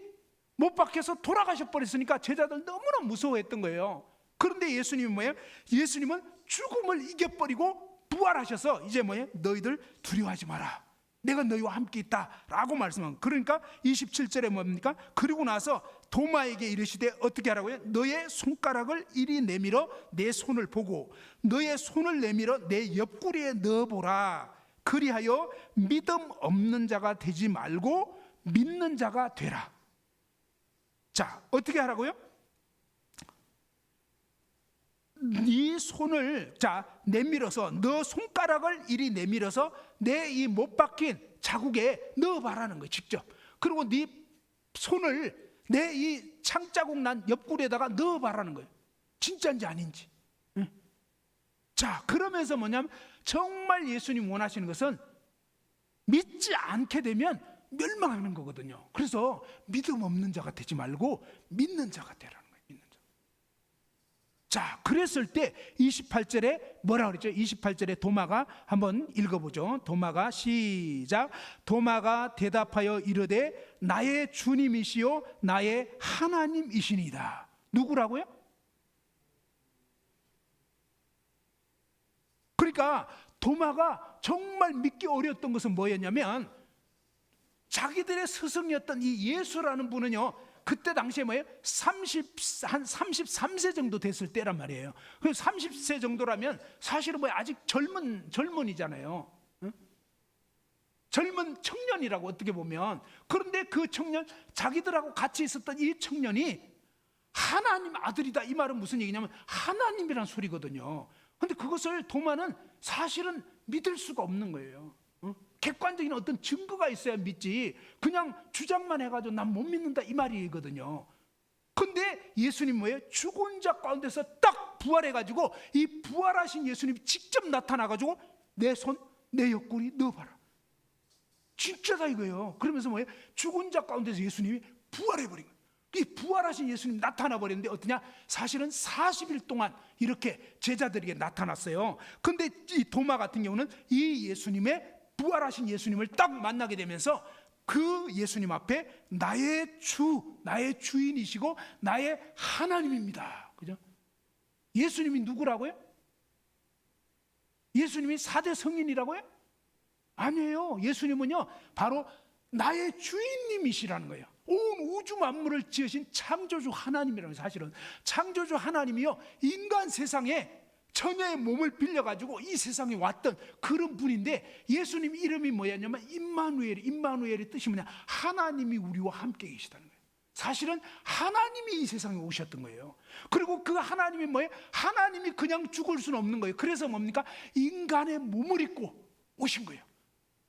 못 박혀서 돌아가셔 버렸으니까 제자들 너무나 무서워했던 거예요. 그런데 예수님은 뭐예요? 예수님은 죽음을 이겨버리고 부활하셔서 이제 뭐예요? 너희들 두려워하지 마라, 내가 너희와 함께 있다라고 말씀한. 그러니까 27절에 뭡니까? 그리고 나서 도마에게 이르시되 어떻게 하라고요? 너의 손가락을 이리 내밀어 내 손을 보고 너의 손을 내밀어 내 옆구리에 넣어보라. 그리하여 믿음 없는 자가 되지 말고 믿는 자가 되라. 자, 어떻게 하라고요? 네 손을 내밀어서, 너 손가락을 이리 내밀어서 내 이 못 박힌 자국에 넣어봐라는 거예요, 직접. 그리고 네 손을 내 이 창자국 난 옆구리에다가 넣어봐라는 거예요, 진짜인지 아닌지. 자, 그러면서 뭐냐면 정말 예수님 원하시는 것은 믿지 않게 되면 멸망하는 거거든요. 그래서 믿음 없는 자가 되지 말고 믿는 자가 되라. 자, 그랬을 때 28절에 뭐라 그랬죠? 28절에 도마가 한번 읽어보죠. 도마가 시작. 도마가 대답하여 이르되 나의 주님이시요 나의 하나님이시니이다. 누구라고요? 그러니까 도마가 정말 믿기 어려웠던 것은 뭐였냐면, 자기들의 스승이었던 이 예수라는 분은요, 그때 당시에 뭐예요? 한 33세 정도 됐을 때란 말이에요. 그래서 30세 정도라면 사실은 뭐예요? 아직 젊은이잖아요. 응? 젊은 청년이라고 어떻게 보면. 그런데 그 청년, 자기들하고 같이 있었던 이 청년이 하나님 아들이다, 이 말은 무슨 얘기냐면 하나님이란 소리거든요. 그런데 그것을 도마는 사실은 믿을 수가 없는 거예요. 객관적인 어떤 증거가 있어야 믿지, 그냥 주장만 해가지고 난 못 믿는다 이 말이거든요. 근데 예수님 뭐예요? 죽은 자 가운데서 딱 부활해가지고 이 부활하신 예수님이 직접 나타나가지고 내 손, 내 옆구리 넣어봐라. 진짜다 이거예요. 그러면서 뭐예요? 죽은 자 가운데서 예수님이 부활해버린 거예요. 이 부활하신 예수님 나타나 버렸는데 어떠냐? 사실은 40일 동안 이렇게 제자들에게 나타났어요. 근데 이 도마 같은 경우는 이 예수님의 부활하신 예수님을 딱 만나게 되면서 그 예수님 앞에 나의 주, 나의 주인이시고 나의 하나님입니다. 그죠? 예수님이 누구라고요? 예수님이 4대 성인이라고요? 아니에요. 예수님은요 바로 나의 주인님이시라는 거예요. 온 우주 만물을 지으신 창조주 하나님이라는 거예요. 사실은 창조주 하나님이요 인간 세상에 처녀의 몸을 빌려가지고 이 세상에 왔던 그런 분인데, 예수님 이름이 뭐였냐면 임마누엘의 뜻이 뭐냐? 하나님이 우리와 함께 계시다는 거예요. 사실은 하나님이 이 세상에 오셨던 거예요. 그리고 그 하나님이 뭐예요? 하나님이 그냥 죽을 수는 없는 거예요. 그래서 뭡니까? 인간의 몸을 입고 오신 거예요.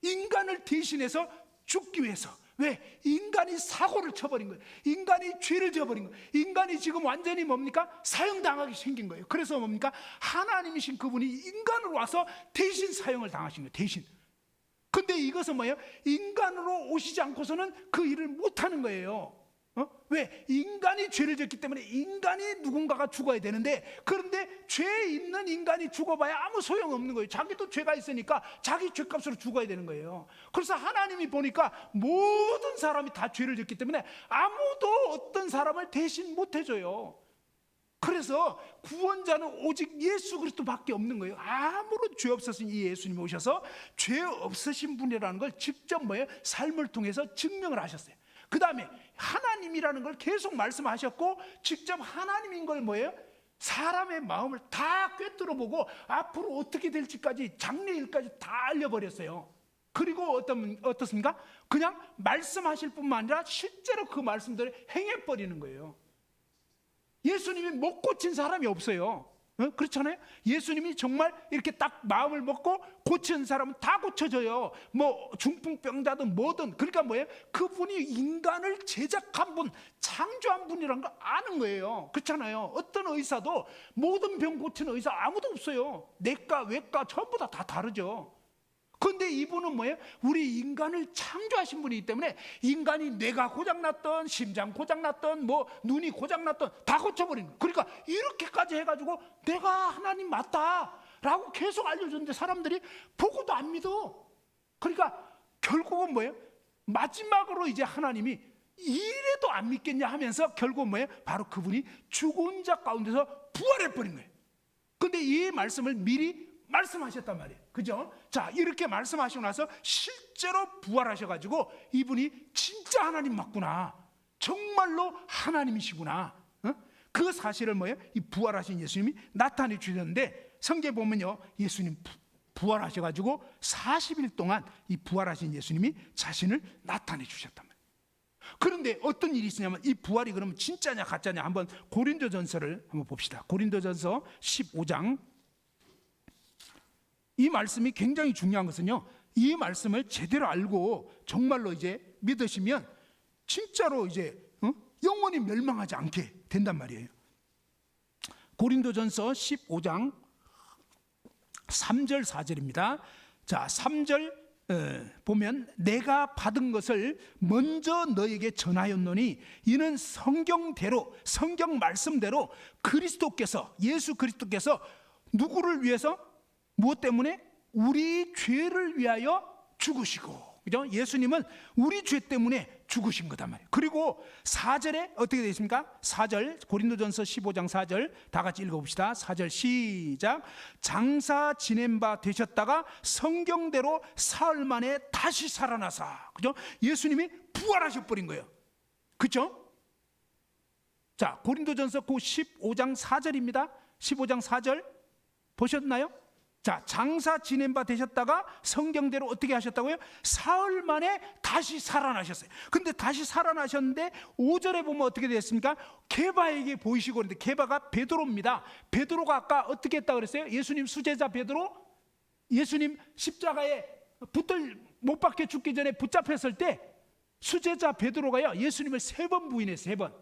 인간을 대신해서 죽기 위해서. 왜? 인간이 사고를 쳐버린 거예요. 인간이 죄를 지어버린 거예요. 인간이 지금 완전히 뭡니까? 사형당하게 생긴 거예요. 그래서 뭡니까? 하나님이신 그분이 인간으로 와서 대신 사형을 당하신 거예요. 대신. 근데 이것은 뭐예요? 인간으로 오시지 않고서는 그 일을 못하는 거예요. 왜? 인간이 죄를 졌기 때문에 인간이 누군가가 죽어야 되는데, 그런데 죄 있는 인간이 죽어봐야 아무 소용없는 거예요. 자기도 죄가 있으니까 자기 죄값으로 죽어야 되는 거예요. 그래서 하나님이 보니까 모든 사람이 다 죄를 졌기 때문에 아무도 어떤 사람을 대신 못 해줘요. 그래서 구원자는 오직 예수 그리스도밖에 없는 거예요. 아무런 죄 없으신 이 예수님이 오셔서 죄 없으신 분이라는 걸 직접 뭐예요? 삶을 통해서 증명을 하셨어요. 그 다음에 하나님이라는 걸 계속 말씀하셨고, 직접 하나님인 걸 뭐예요? 사람의 마음을 다 꿰뚫어 보고 앞으로 어떻게 될지까지 장래일까지 다 알려버렸어요. 그리고 어떻습니까? 그냥 말씀하실 뿐만 아니라 실제로 그 말씀들을 행해버리는 거예요. 예수님이 못 고친 사람이 없어요. 그렇잖아요. 예수님이 정말 이렇게 딱 마음을 먹고 고친 사람은 다 고쳐져요. 뭐 중풍병자든 뭐든. 그러니까 뭐예요? 그분이 인간을 제작한 분, 창조한 분이라는 걸 아는 거예요. 그렇잖아요. 어떤 의사도 모든 병 고치는 의사 아무도 없어요. 내과, 외과 전부 다 다르죠. 그런데 이분은 뭐예요? 우리 인간을 창조하신 분이기 때문에 인간이 뇌가 고장났던, 심장 고장났던, 뭐 눈이 고장났던 다 고쳐버린 거예요. 그러니까 이렇게까지 해가지고 내가 하나님 맞다라고 계속 알려줬는데 사람들이 보고도 안 믿어. 그러니까 결국은 뭐예요? 마지막으로 이제 하나님이 이래도 안 믿겠냐 하면서 결국 뭐예요? 바로 그분이 죽은 자 가운데서 부활해버린 거예요. 그런데 이 말씀을 미리 말씀하셨단 말이에요. 그죠? 자, 이렇게 말씀하시고 나서 실제로 부활하셔가지고 이분이 진짜 하나님 맞구나, 정말로 하나님이시구나, 그 사실을 뭐예요? 이 부활하신 예수님이 나타내 주셨는데, 성경에 보면요, 예수님 부활하셔가지고 40일 동안 이 부활하신 예수님이 자신을 나타내 주셨단 말이에요. 그런데 어떤 일이 있으냐면, 이 부활이 그러면 진짜냐 가짜냐 한번 고린도전서를 한번 봅시다. 고린도전서 15장. 이 말씀이 굉장히 중요한 것은요, 이 말씀을 제대로 알고 정말로 이제 믿으시면 진짜로 이제 영원히 멸망하지 않게 된단 말이에요. 고린도전서 15장 3절 4절입니다. 자, 3절 보면 내가 받은 것을 먼저 너에게 전하였노니 이는 성경대로, 성경 말씀대로 그리스도께서, 예수 그리스도께서 누구를 위해서, 무엇 때문에? 우리 죄를 위하여 죽으시고, 그죠? 예수님은 우리 죄 때문에 죽으신 거단 말이에요. 그리고 4절에 어떻게 되어 있습니까? 4절, 고린도전서 15장 4절 다 같이 읽어봅시다. 4절 시작. 장사 지낸 바 되셨다가 성경대로 사흘 만에 다시 살아나사, 그죠? 예수님이 부활하셔버린 거예요. 그죠? 자, 고린도전서 그 15장 4절입니다. 15장 4절 보셨나요? 자, 장사 지낸 바 되셨다가 성경대로 어떻게 하셨다고요? 사흘 만에 다시 살아나셨어요. 근데 다시 살아나셨는데 5절에 보면 어떻게 되었습니까? 게바에게 보이시고, 그런데 게바가 베드로입니다. 베드로가 아까 어떻게 했다고 그랬어요? 예수님 수제자 베드로, 예수님 십자가에 붙들 못 박혀 죽기 전에 붙잡혔을 때 수제자 베드로가요 예수님을 3번 부인했어요. 3번.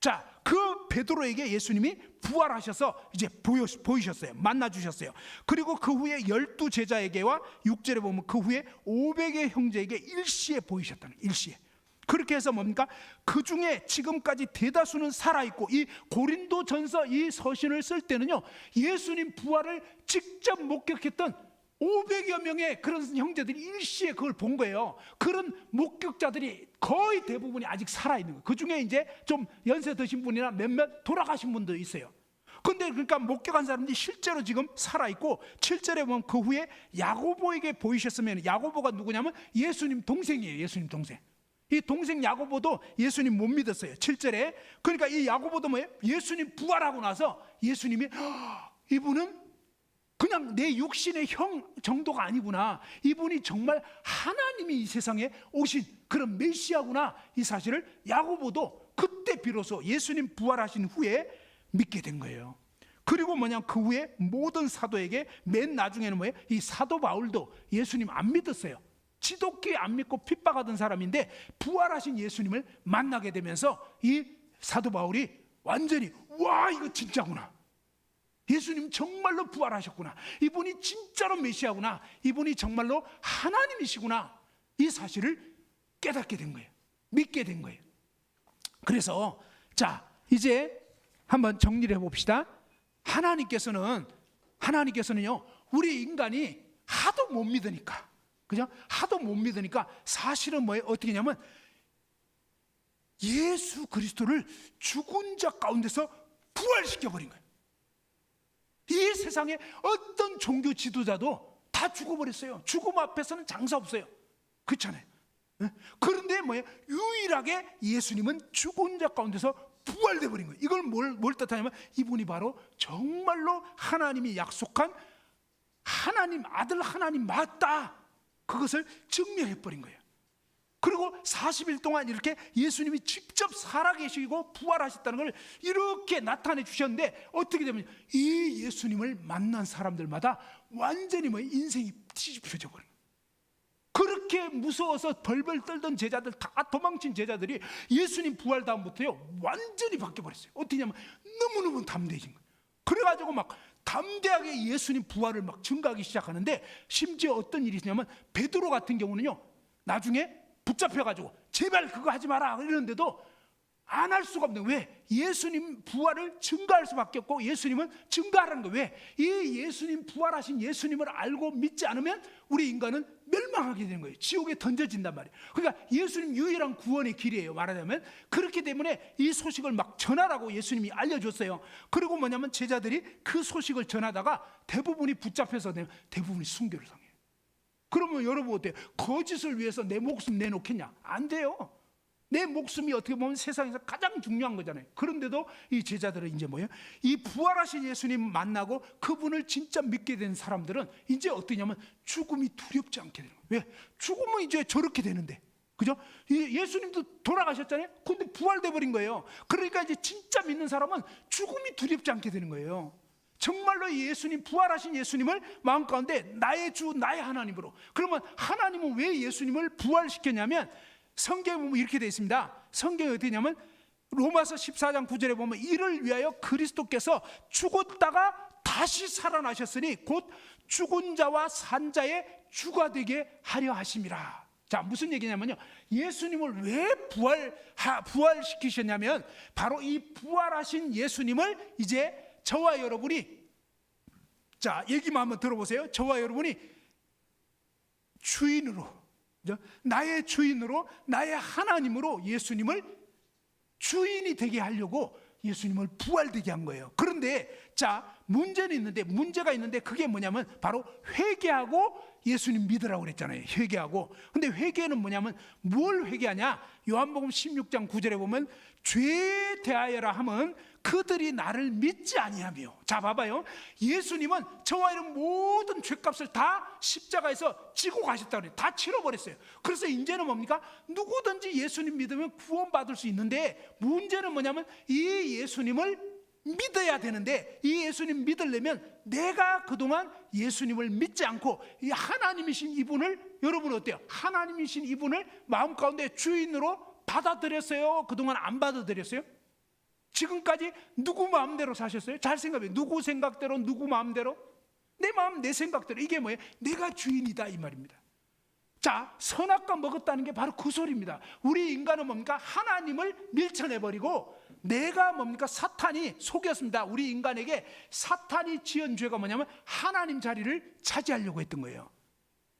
자, 그 베드로에게 예수님이 부활하셔서 이제 보이셨어요. 만나주셨어요. 그리고 그 후에 12제자에게와 6절에 보면 그 후에 500의 형제에게 일시에 보이셨다는 거예요. 일시에. 그렇게 해서 뭡니까? 그 중에 지금까지 대다수는 살아있고, 이 고린도전서 이 서신을 쓸 때는요 예수님 부활을 직접 목격했던 500여 명의 그런 형제들이 일시에 그걸 본 거예요. 그런 목격자들이 거의 대부분이 아직 살아있는 거예요. 그 중에 이제 좀 연세 드신 분이나 몇몇 돌아가신 분도 있어요. 근데 그러니까 목격한 사람들이 실제로 지금 살아있고, 7절에 보면 그 후에 야고보에게 보이셨으면, 야고보가 누구냐면 예수님 동생이에요. 예수님 동생. 이 동생 야고보도 예수님 못 믿었어요. 7절에. 그러니까 이 야고보도 뭐예요? 예수님 부활하고 나서 예수님이 이분은 그냥 내 육신의 형 정도가 아니구나, 이분이 정말 하나님이 이 세상에 오신 그런 메시아구나, 이 사실을 야고보도 그때 비로소 예수님 부활하신 후에 믿게 된 거예요. 그리고 뭐냐, 그 후에 모든 사도에게 맨 나중에는 뭐예요? 이 사도 바울도 예수님 안 믿었어요. 지독히 안 믿고 핍박하던 사람인데 부활하신 예수님을 만나게 되면서 이 사도 바울이 완전히 와, 이거 진짜구나, 예수님 정말로 부활하셨구나, 이분이 진짜로 메시아구나, 이분이 정말로 하나님이시구나, 이 사실을 깨닫게 된 거예요. 믿게 된 거예요. 그래서 자, 이제 한번 정리를 해봅시다. 하나님께서는요 우리 인간이 하도 못 믿으니까, 그죠? 하도 못 믿으니까 사실은 뭐예요? 어떻게 하냐면 예수 그리스도를 죽은 자 가운데서 부활시켜버린 거예요. 이 세상에 어떤 종교 지도자도 다 죽어버렸어요. 죽음 앞에서는 장사 없어요. 그렇잖아요. 그런데 뭐예요? 유일하게 예수님은 죽은 자 가운데서 부활돼 버린 거예요. 이걸 뭘 뜻하냐면 이분이 바로 정말로 하나님이 약속한 하나님 아들 하나님 맞다, 그것을 증명해 버린 거예요. 그리고 40일 동안 이렇게 예수님이 직접 살아계시고 부활하셨다는 걸 이렇게 나타내 주셨는데, 어떻게 되면 이 예수님을 만난 사람들마다 완전히 인생이 뒤집혀져 버린 거예요. 그렇게 무서워서 벌벌 떨던 제자들, 다 도망친 제자들이 예수님 부활 다음부터요 완전히 바뀌어버렸어요. 어떻게 냐면 너무너무 담대해진 거예요. 그래가지고 막 담대하게 예수님 부활을 막 증가하기 시작하는데, 심지어 어떤 일이 있냐면 베드로 같은 경우는요 나중에 붙잡혀가지고 제발 그거 하지 마라 이러는데도 안 할 수가 없는 거예요. 왜? 예수님 부활을 증가할 수밖에 없고 예수님은 증가하라는 거예요. 왜? 이 예수님 부활하신 예수님을 알고 믿지 않으면 우리 인간은 멸망하게 되는 거예요. 지옥에 던져진단 말이에요. 그러니까 예수님 유일한 구원의 길이에요, 말하자면. 그렇기 때문에 이 소식을 막 전하라고 예수님이 알려줬어요. 그리고 뭐냐면 제자들이 그 소식을 전하다가 대부분이 붙잡혀서 대부분이 순교를 당해요. 그러면 여러분 어때요? 거짓을 위해서 내 목숨 내놓겠냐? 안 돼요. 내 목숨이 어떻게 보면 세상에서 가장 중요한 거잖아요. 그런데도 이 제자들은 이제 뭐예요? 이 부활하신 예수님 만나고 그분을 진짜 믿게 된 사람들은 이제 어떠냐면 죽음이 두렵지 않게 되는 거예요. 왜? 죽음은 이제 저렇게 되는데, 그죠? 예수님도 돌아가셨잖아요. 근데 부활돼 버린 거예요. 그러니까 이제 진짜 믿는 사람은 죽음이 두렵지 않게 되는 거예요. 정말로 예수님 부활하신 예수님을 마음 가운데 나의 주 나의 하나님으로. 그러면 하나님은 왜 예수님을 부활시켰냐면 성경에 보면 이렇게 되어 있습니다. 성경이 어떻게 되냐면 로마서 14장 9절에 보면 이를 위하여 그리스도께서 죽었다가 다시 살아나셨으니 곧 죽은 자와 산 자의 주가 되게 하려 하심이라. 자, 무슨 얘기냐면요, 예수님을 왜 부활시키셨냐면 바로 이 부활하신 예수님을 이제 저와 여러분이, 자, 얘기만 한번 들어보세요. 저와 여러분이 주인으로, 나의 주인으로, 나의 하나님으로 예수님을 주인이 되게 하려고 예수님을 부활되게 한 거예요. 그런데 자, 문제가 있는데 그게 뭐냐면 바로 회개하고 예수님 믿으라고 그랬잖아요. 회개하고. 근데 회개는 뭐냐면 뭘 회개하냐? 요한복음 16장 9절에 보면 죄에 대하여라 하면 그들이 나를 믿지 아니하며. 자, 봐봐요. 예수님은 저와 이런 모든 죄값을 다 십자가에서 지고 가셨다고 그래요. 다 치러버렸어요. 그래서 이제는 뭡니까? 누구든지 예수님 믿으면 구원받을 수 있는데, 문제는 뭐냐면 이 예수님을 믿어야 되는데, 이 예수님 믿으려면 내가 그동안 예수님을 믿지 않고 이 하나님이신 이분을 여러분 어때요? 하나님이신 이분을 마음 가운데 주인으로 받아들였어요? 그동안 안 받아들였어요? 지금까지 누구 마음대로 사셨어요? 잘 생각해요. 누구 생각대로, 누구 마음대로? 내 마음, 내 생각대로. 이게 뭐예요? 내가 주인이다 이 말입니다. 자, 선악과 먹었다는 게 바로 그 소리입니다. 우리 인간은 뭡니까? 하나님을 밀쳐내버리고 내가 뭡니까? 사탄이 속였습니다. 우리 인간에게 사탄이 지은 죄가 뭐냐면 하나님 자리를 차지하려고 했던 거예요.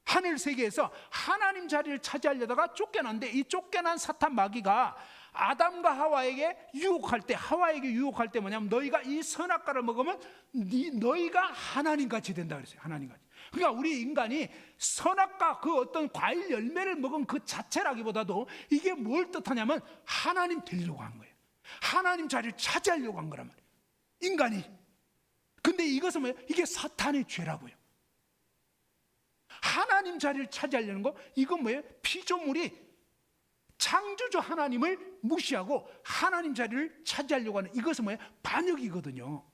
하늘 세계에서 하나님 자리를 차지하려다가 쫓겨났는데, 이 쫓겨난 사탄 마귀가 아담과 하와에게 유혹할 때 뭐냐면 너희가 이 선악과를 먹으면 너희가 하나님같이 된다 그랬어요. 하나님같이. 그러니까 우리 인간이 선악과 그 어떤 과일 열매를 먹은 그 자체라기보다도 이게 뭘 뜻하냐면 하나님 되려고 한 거예요. 하나님 자리를 차지하려고 한 거란 말이에요, 인간이. 근데 이것은 뭐예요? 이게 사탄의 죄라고요. 하나님 자리를 차지하려는 거, 이건 뭐예요? 피조물이 창조주 하나님을 무시하고 하나님 자리를 차지하려고 하는, 이것은 뭐예요? 반역이거든요.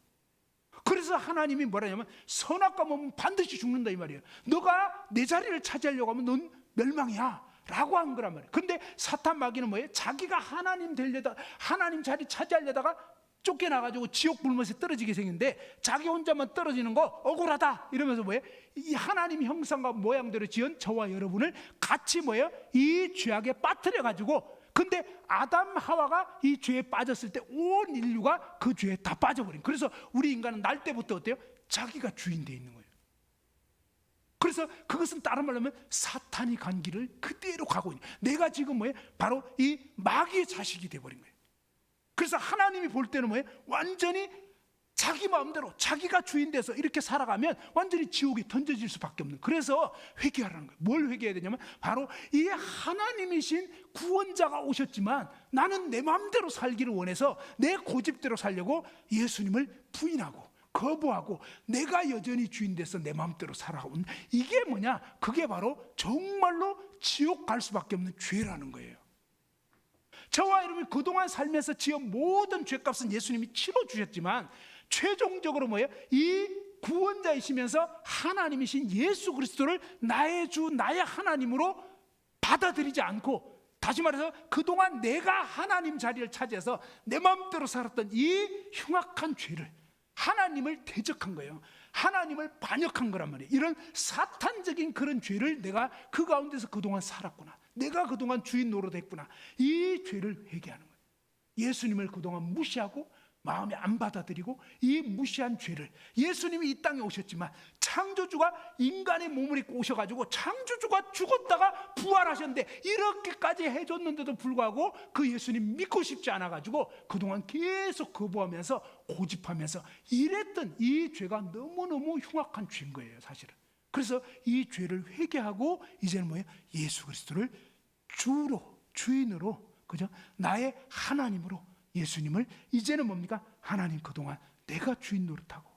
그래서 하나님이 뭐라냐면 선악과 먹으면 반드시 죽는다 이 말이에요. 너가 내 자리를 차지하려고 하면 넌 멸망이야 라고 한 거란 말이에요. 근데 사탄 마귀는 뭐예요? 자기가 하나님 되려다, 하나님 자리 차지하려다가 쫓겨나가지고 지옥 불못에 떨어지게 생긴데 자기 혼자만 떨어지는 거 억울하다 이러면서 뭐예요? 이 하나님 형상과 모양대로 지은 저와 여러분을 같이 뭐예요? 이 죄악에 빠뜨려가지고, 근데 아담 하와가 이 죄에 빠졌을 때 온 인류가 그 죄에 다 빠져버린. 그래서 우리 인간은 날 때부터 어때요? 자기가 주인 돼 있는 거예요. 그래서 그것은 다른 말로 하면 사탄이 간 길을 그대로 가고 있는, 내가 지금 뭐예요? 바로 이 마귀의 자식이 돼버린 거예요. 그래서 하나님이 볼 때는 뭐예요? 완전히 자기 마음대로 자기가 주인 돼서 이렇게 살아가면 완전히 지옥에 던져질 수밖에 없는. 그래서 회개하라는 거예요. 뭘 회개해야 되냐면 바로 이 하나님이신 구원자가 오셨지만 나는 내 마음대로 살기를 원해서 내 고집대로 살려고 예수님을 부인하고 거부하고 내가 여전히 주인 돼서 내 마음대로 살아온, 이게 뭐냐? 그게 바로 정말로 지옥 갈 수밖에 없는 죄라는 거예요. 저와 여러분이 그동안 살면서 지은 모든 죄값은 예수님이 치러주셨지만 최종적으로 뭐예요? 이 구원자이시면서 하나님이신 예수 그리스도를 나의 주, 나의 하나님으로 받아들이지 않고, 다시 말해서 그동안 내가 하나님 자리를 차지해서 내 마음대로 살았던 이 흉악한 죄를, 하나님을 대적한 거예요. 하나님을 반역한 거란 말이에요. 이런 사탄적인 그런 죄를 내가 그 가운데서 그동안 살았구나, 내가 그동안 주인 노릇했구나, 이 죄를 회개하는 거예요. 예수님을 그동안 무시하고 마음에 안 받아들이고 이 무시한 죄를, 예수님이 이 땅에 오셨지만 창조주가 인간의 몸을 입고 오셔가지고 창조주가 죽었다가 부활하셨는데 이렇게까지 해줬는데도 불구하고 그 예수님 믿고 싶지 않아가지고 그동안 계속 거부하면서 고집하면서 이랬던 이 죄가 너무너무 흉악한 죄인 거예요, 사실은. 그래서 이 죄를 회개하고 이제는 뭐예요? 예수 그리스도를 주로, 주인으로, 그죠? 나의 하나님으로 예수님을, 이제는 뭡니까? 하나님, 그동안 내가 주인 노릇하고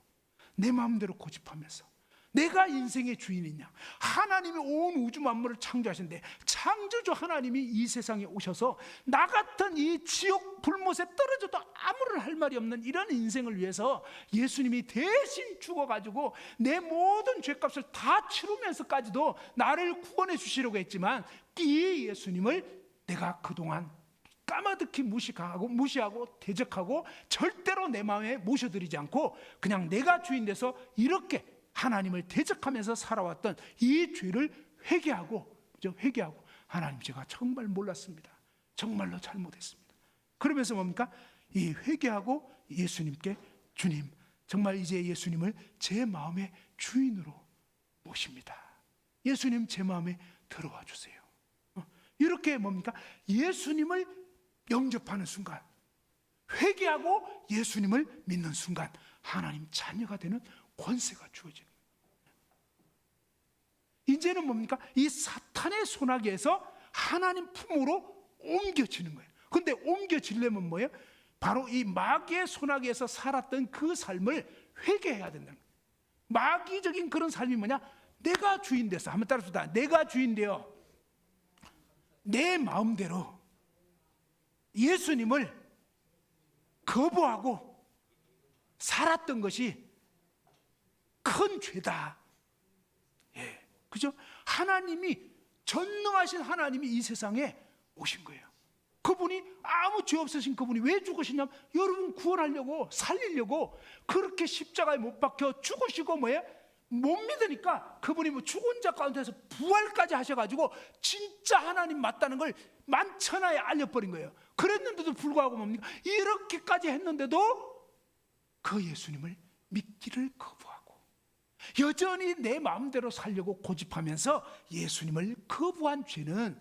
내 마음대로 고집하면서 내가 인생의 주인이냐? 하나님이 온 우주 만물을 창조하셨는데 창조주 하나님이 이 세상에 오셔서 나 같은 이 지옥 불못에 떨어져도 아무런 할 말이 없는 이런 인생을 위해서 예수님이 대신 죽어가지고 내 모든 죄값을 다 치르면서까지도 나를 구원해 주시려고 했지만 이 예수님을 내가 그동안 까마득히 무시하고 대적하고 절대로 내 마음에 모셔드리지 않고 그냥 내가 주인 돼서 이렇게 하나님을 대적하면서 살아왔던 이 죄를 회개하고 하나님, 제가 정말 몰랐습니다. 정말로 잘못했습니다. 그러면서 뭡니까? 이 회개하고 예수님께, 주님, 정말 이제 예수님을 제 마음의 주인으로 모십니다. 예수님, 제 마음에 들어와 주세요. 이렇게 뭡니까? 예수님을 영접하는 순간, 회개하고 예수님을 믿는 순간 하나님 자녀가 되는 권세가 주어지는 거예요. 이제는 뭡니까? 이 사탄의 소나기에서 하나님 품으로 옮겨지는 거예요. 근데 옮겨지려면 뭐예요? 바로 이 마귀의 소나기에서 살았던 그 삶을 회개해야 된다는 거예요. 마귀적인 그런 삶이 뭐냐? 내가 주인 돼서, 한번 따라합시다. 내가 주인 되어 내 마음대로 예수님을 거부하고 살았던 것이 큰 죄다. 예, 그죠? 하나님이 전능하신 하나님이 이 세상에 오신 거예요. 그분이 아무 죄 없으신 그분이 왜 죽으시냐면 여러분 구원하려고, 살리려고 그렇게 십자가에 못 박혀 죽으시고 뭐예요? 못 믿으니까 그분이 뭐 죽은 자 가운데서 부활까지 하셔가지고 진짜 하나님 맞다는 걸 만천하에 알려버린 거예요. 그랬는데도 불구하고 뭡니까? 이렇게까지 했는데도 그 예수님을 믿기를 거부하고 여전히 내 마음대로 살려고 고집하면서 예수님을 거부한 죄는,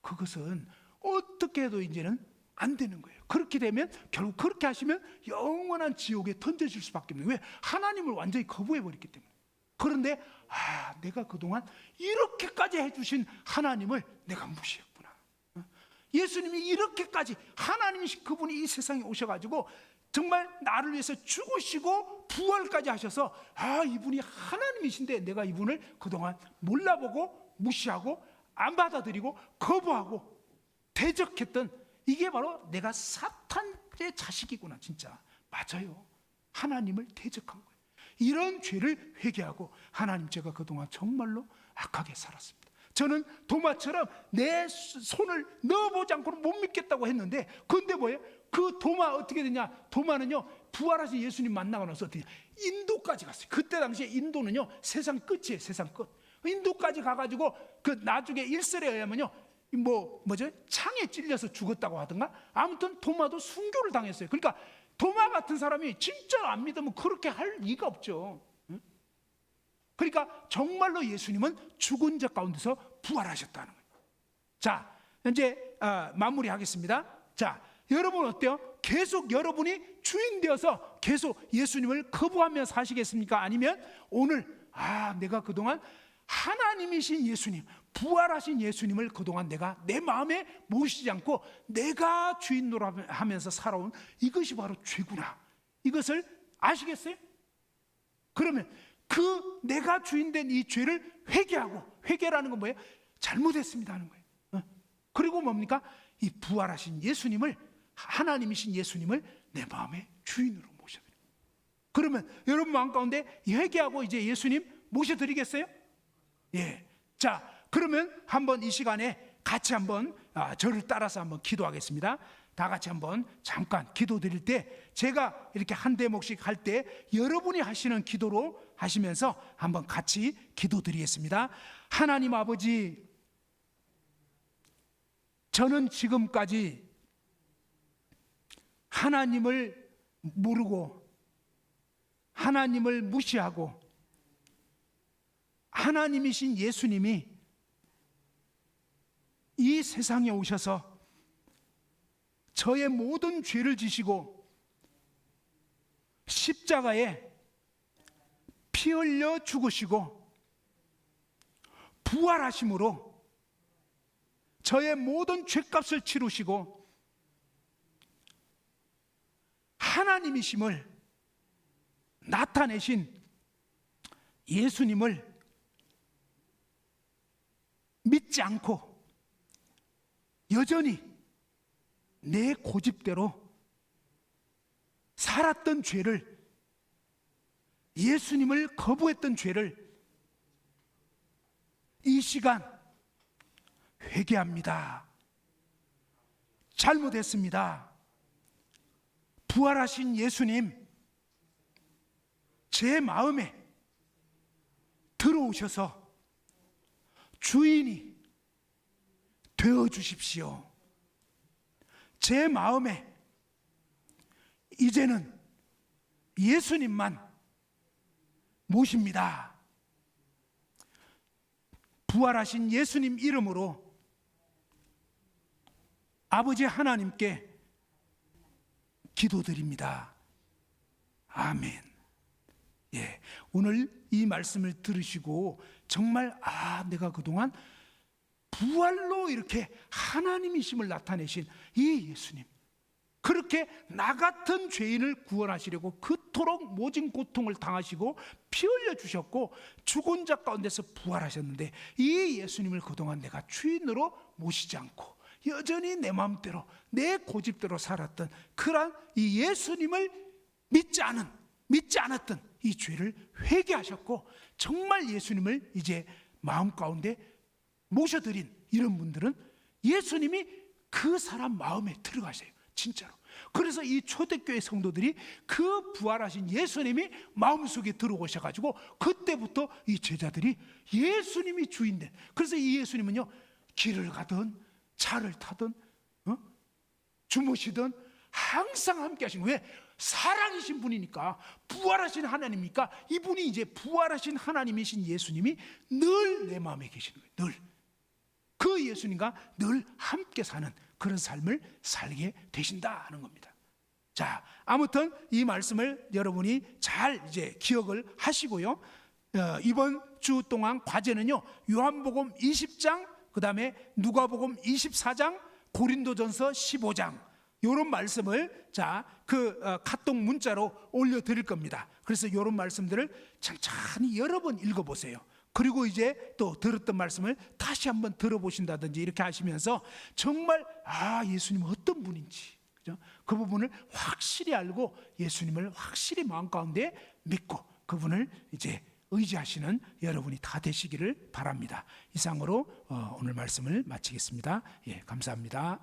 그것은 어떻게 해도 이제는 안 되는 거예요. 그렇게 되면 결국 그렇게 하시면 영원한 지옥에 던져질 수밖에 없는 거예요. 왜? 하나님을 완전히 거부해버렸기 때문에. 그런데 내가 그동안 이렇게까지 해주신 하나님을 내가 무시했구나. 예수님이 이렇게까지, 하나님이신 그분이 이 세상에 오셔가지고 정말 나를 위해서 죽으시고 부활까지 하셔서 이분이 하나님이신데 내가 이분을 그동안 몰라보고 무시하고 안 받아들이고 거부하고 대적했던, 이게 바로 내가 사탄의 자식이구나. 진짜 맞아요. 하나님을 대적한 거예요. 이런 죄를 회개하고 하나님, 제가 그동안 정말로 악하게 살았습니다. 저는 도마처럼 내 손을 넣어보지 않고는 못 믿겠다고 했는데, 근데 뭐예요? 그 도마 어떻게 되냐? 도마는요, 부활하신 예수님 만나고 나서 어떻게 되냐? 인도까지 갔어요. 그때 당시에 인도는요, 세상 끝이에요. 세상 끝. 인도까지 가가지고 그 나중에 일설에 의하면요, 창에 찔려서 죽었다고 하던가, 아무튼 도마도 순교를 당했어요. 그러니까 도마 같은 사람이 진짜 안 믿으면 그렇게 할 리가 없죠. 그러니까 정말로 예수님은 죽은 자 가운데서 부활하셨다는 거예요. 자, 이제 마무리하겠습니다. 자, 여러분 어때요? 계속 여러분이 주인 되어서 계속 예수님을 거부하며 사시겠습니까? 아니면 오늘 내가 그동안 하나님이신 예수님, 부활하신 예수님을 그동안 내가 내 마음에 모시지 않고 내가 주인 노릇하면서 살아온 이것이 바로 죄구나, 이것을 아시겠어요? 그러면 그 내가 주인된 이 죄를 회개하고, 회개라는 건 뭐예요? 잘못했습니다 하는 거예요. 그리고 뭡니까? 이 부활하신 예수님을, 하나님이신 예수님을 내 마음의 주인으로 모셔드립니다. 그러면 여러분 마음 가운데 회개하고 이제 예수님 모셔드리겠어요? 예. 자, 그러면 한번 이 시간에 같이 한번 저를 따라서 한번 기도하겠습니다. 다 같이 한번 잠깐 기도 드릴 때, 제가 이렇게 한 대목씩 할 때 여러분이 하시는 기도로 하시면서 한번 같이 기도 드리겠습니다. 하나님 아버지, 저는 지금까지 하나님을 모르고 하나님을 무시하고 하나님이신 예수님이 이 세상에 오셔서 저의 모든 죄를 지시고 십자가에 피 흘려 죽으시고 부활하심으로 저의 모든 죄값을 치르시고 하나님이심을 나타내신 예수님을 믿지 않고 여전히 내 고집대로 살았던 죄를, 예수님을 거부했던 죄를 이 시간 회개합니다. 잘못했습니다. 부활하신 예수님, 제 마음에 들어오셔서 주인이 되어 주십시오. 제 마음에 이제는 예수님만 모십니다. 부활하신 예수님 이름으로 아버지 하나님께 기도드립니다. 아멘. 예, 오늘 이 말씀을 들으시고 정말 내가 그동안 부활로 이렇게 하나님이심을 나타내신 이 예수님, 그렇게 나 같은 죄인을 구원하시려고 그토록 모진 고통을 당하시고 피 흘려 주셨고 죽은 자 가운데서 부활하셨는데, 이 예수님을 그동안 내가 주인으로 모시지 않고 여전히 내 마음대로 내 고집대로 살았던 그런 이 예수님을 믿지 않았던 이 죄를 회개하셨고 정말 예수님을 이제 마음 가운데 모셔드린 이런 분들은 예수님이 그 사람 마음에 들어가세요. 진짜로. 그래서 이 초대교회 성도들이 그 부활하신 예수님이 마음속에 들어오셔가지고 그때부터 이 제자들이 예수님이 주인된, 그래서 이 예수님은요, 길을 가든 차를 타든 주무시든 항상 함께 하신 거예요. 왜? 사랑이신 분이니까, 부활하신 하나님이니까. 이분이 이제 부활하신 하나님이신 예수님이 늘 내 마음에 계시는 거예요. 늘. 그 예수님과 늘 함께 사는 그런 삶을 살게 되신다 하는 겁니다. 자, 아무튼 이 말씀을 여러분이 잘 이제 기억을 하시고요. 이번 주 동안 과제는요, 요한복음 20장, 그 다음에 누가복음 24장, 고린도전서 15장, 이런 말씀을 그 카톡 문자로 올려드릴 겁니다. 그래서 이런 말씀들을 천천히 여러 번 읽어보세요. 그리고 이제 또 들었던 말씀을 다시 한번 들어보신다든지 이렇게 하시면서 정말 예수님은 어떤 분인지, 그죠? 그 부분을 확실히 알고 예수님을 확실히 마음 가운데 믿고 그분을 이제 의지하시는 여러분이 다 되시기를 바랍니다. 이상으로 오늘 말씀을 마치겠습니다. 예, 감사합니다.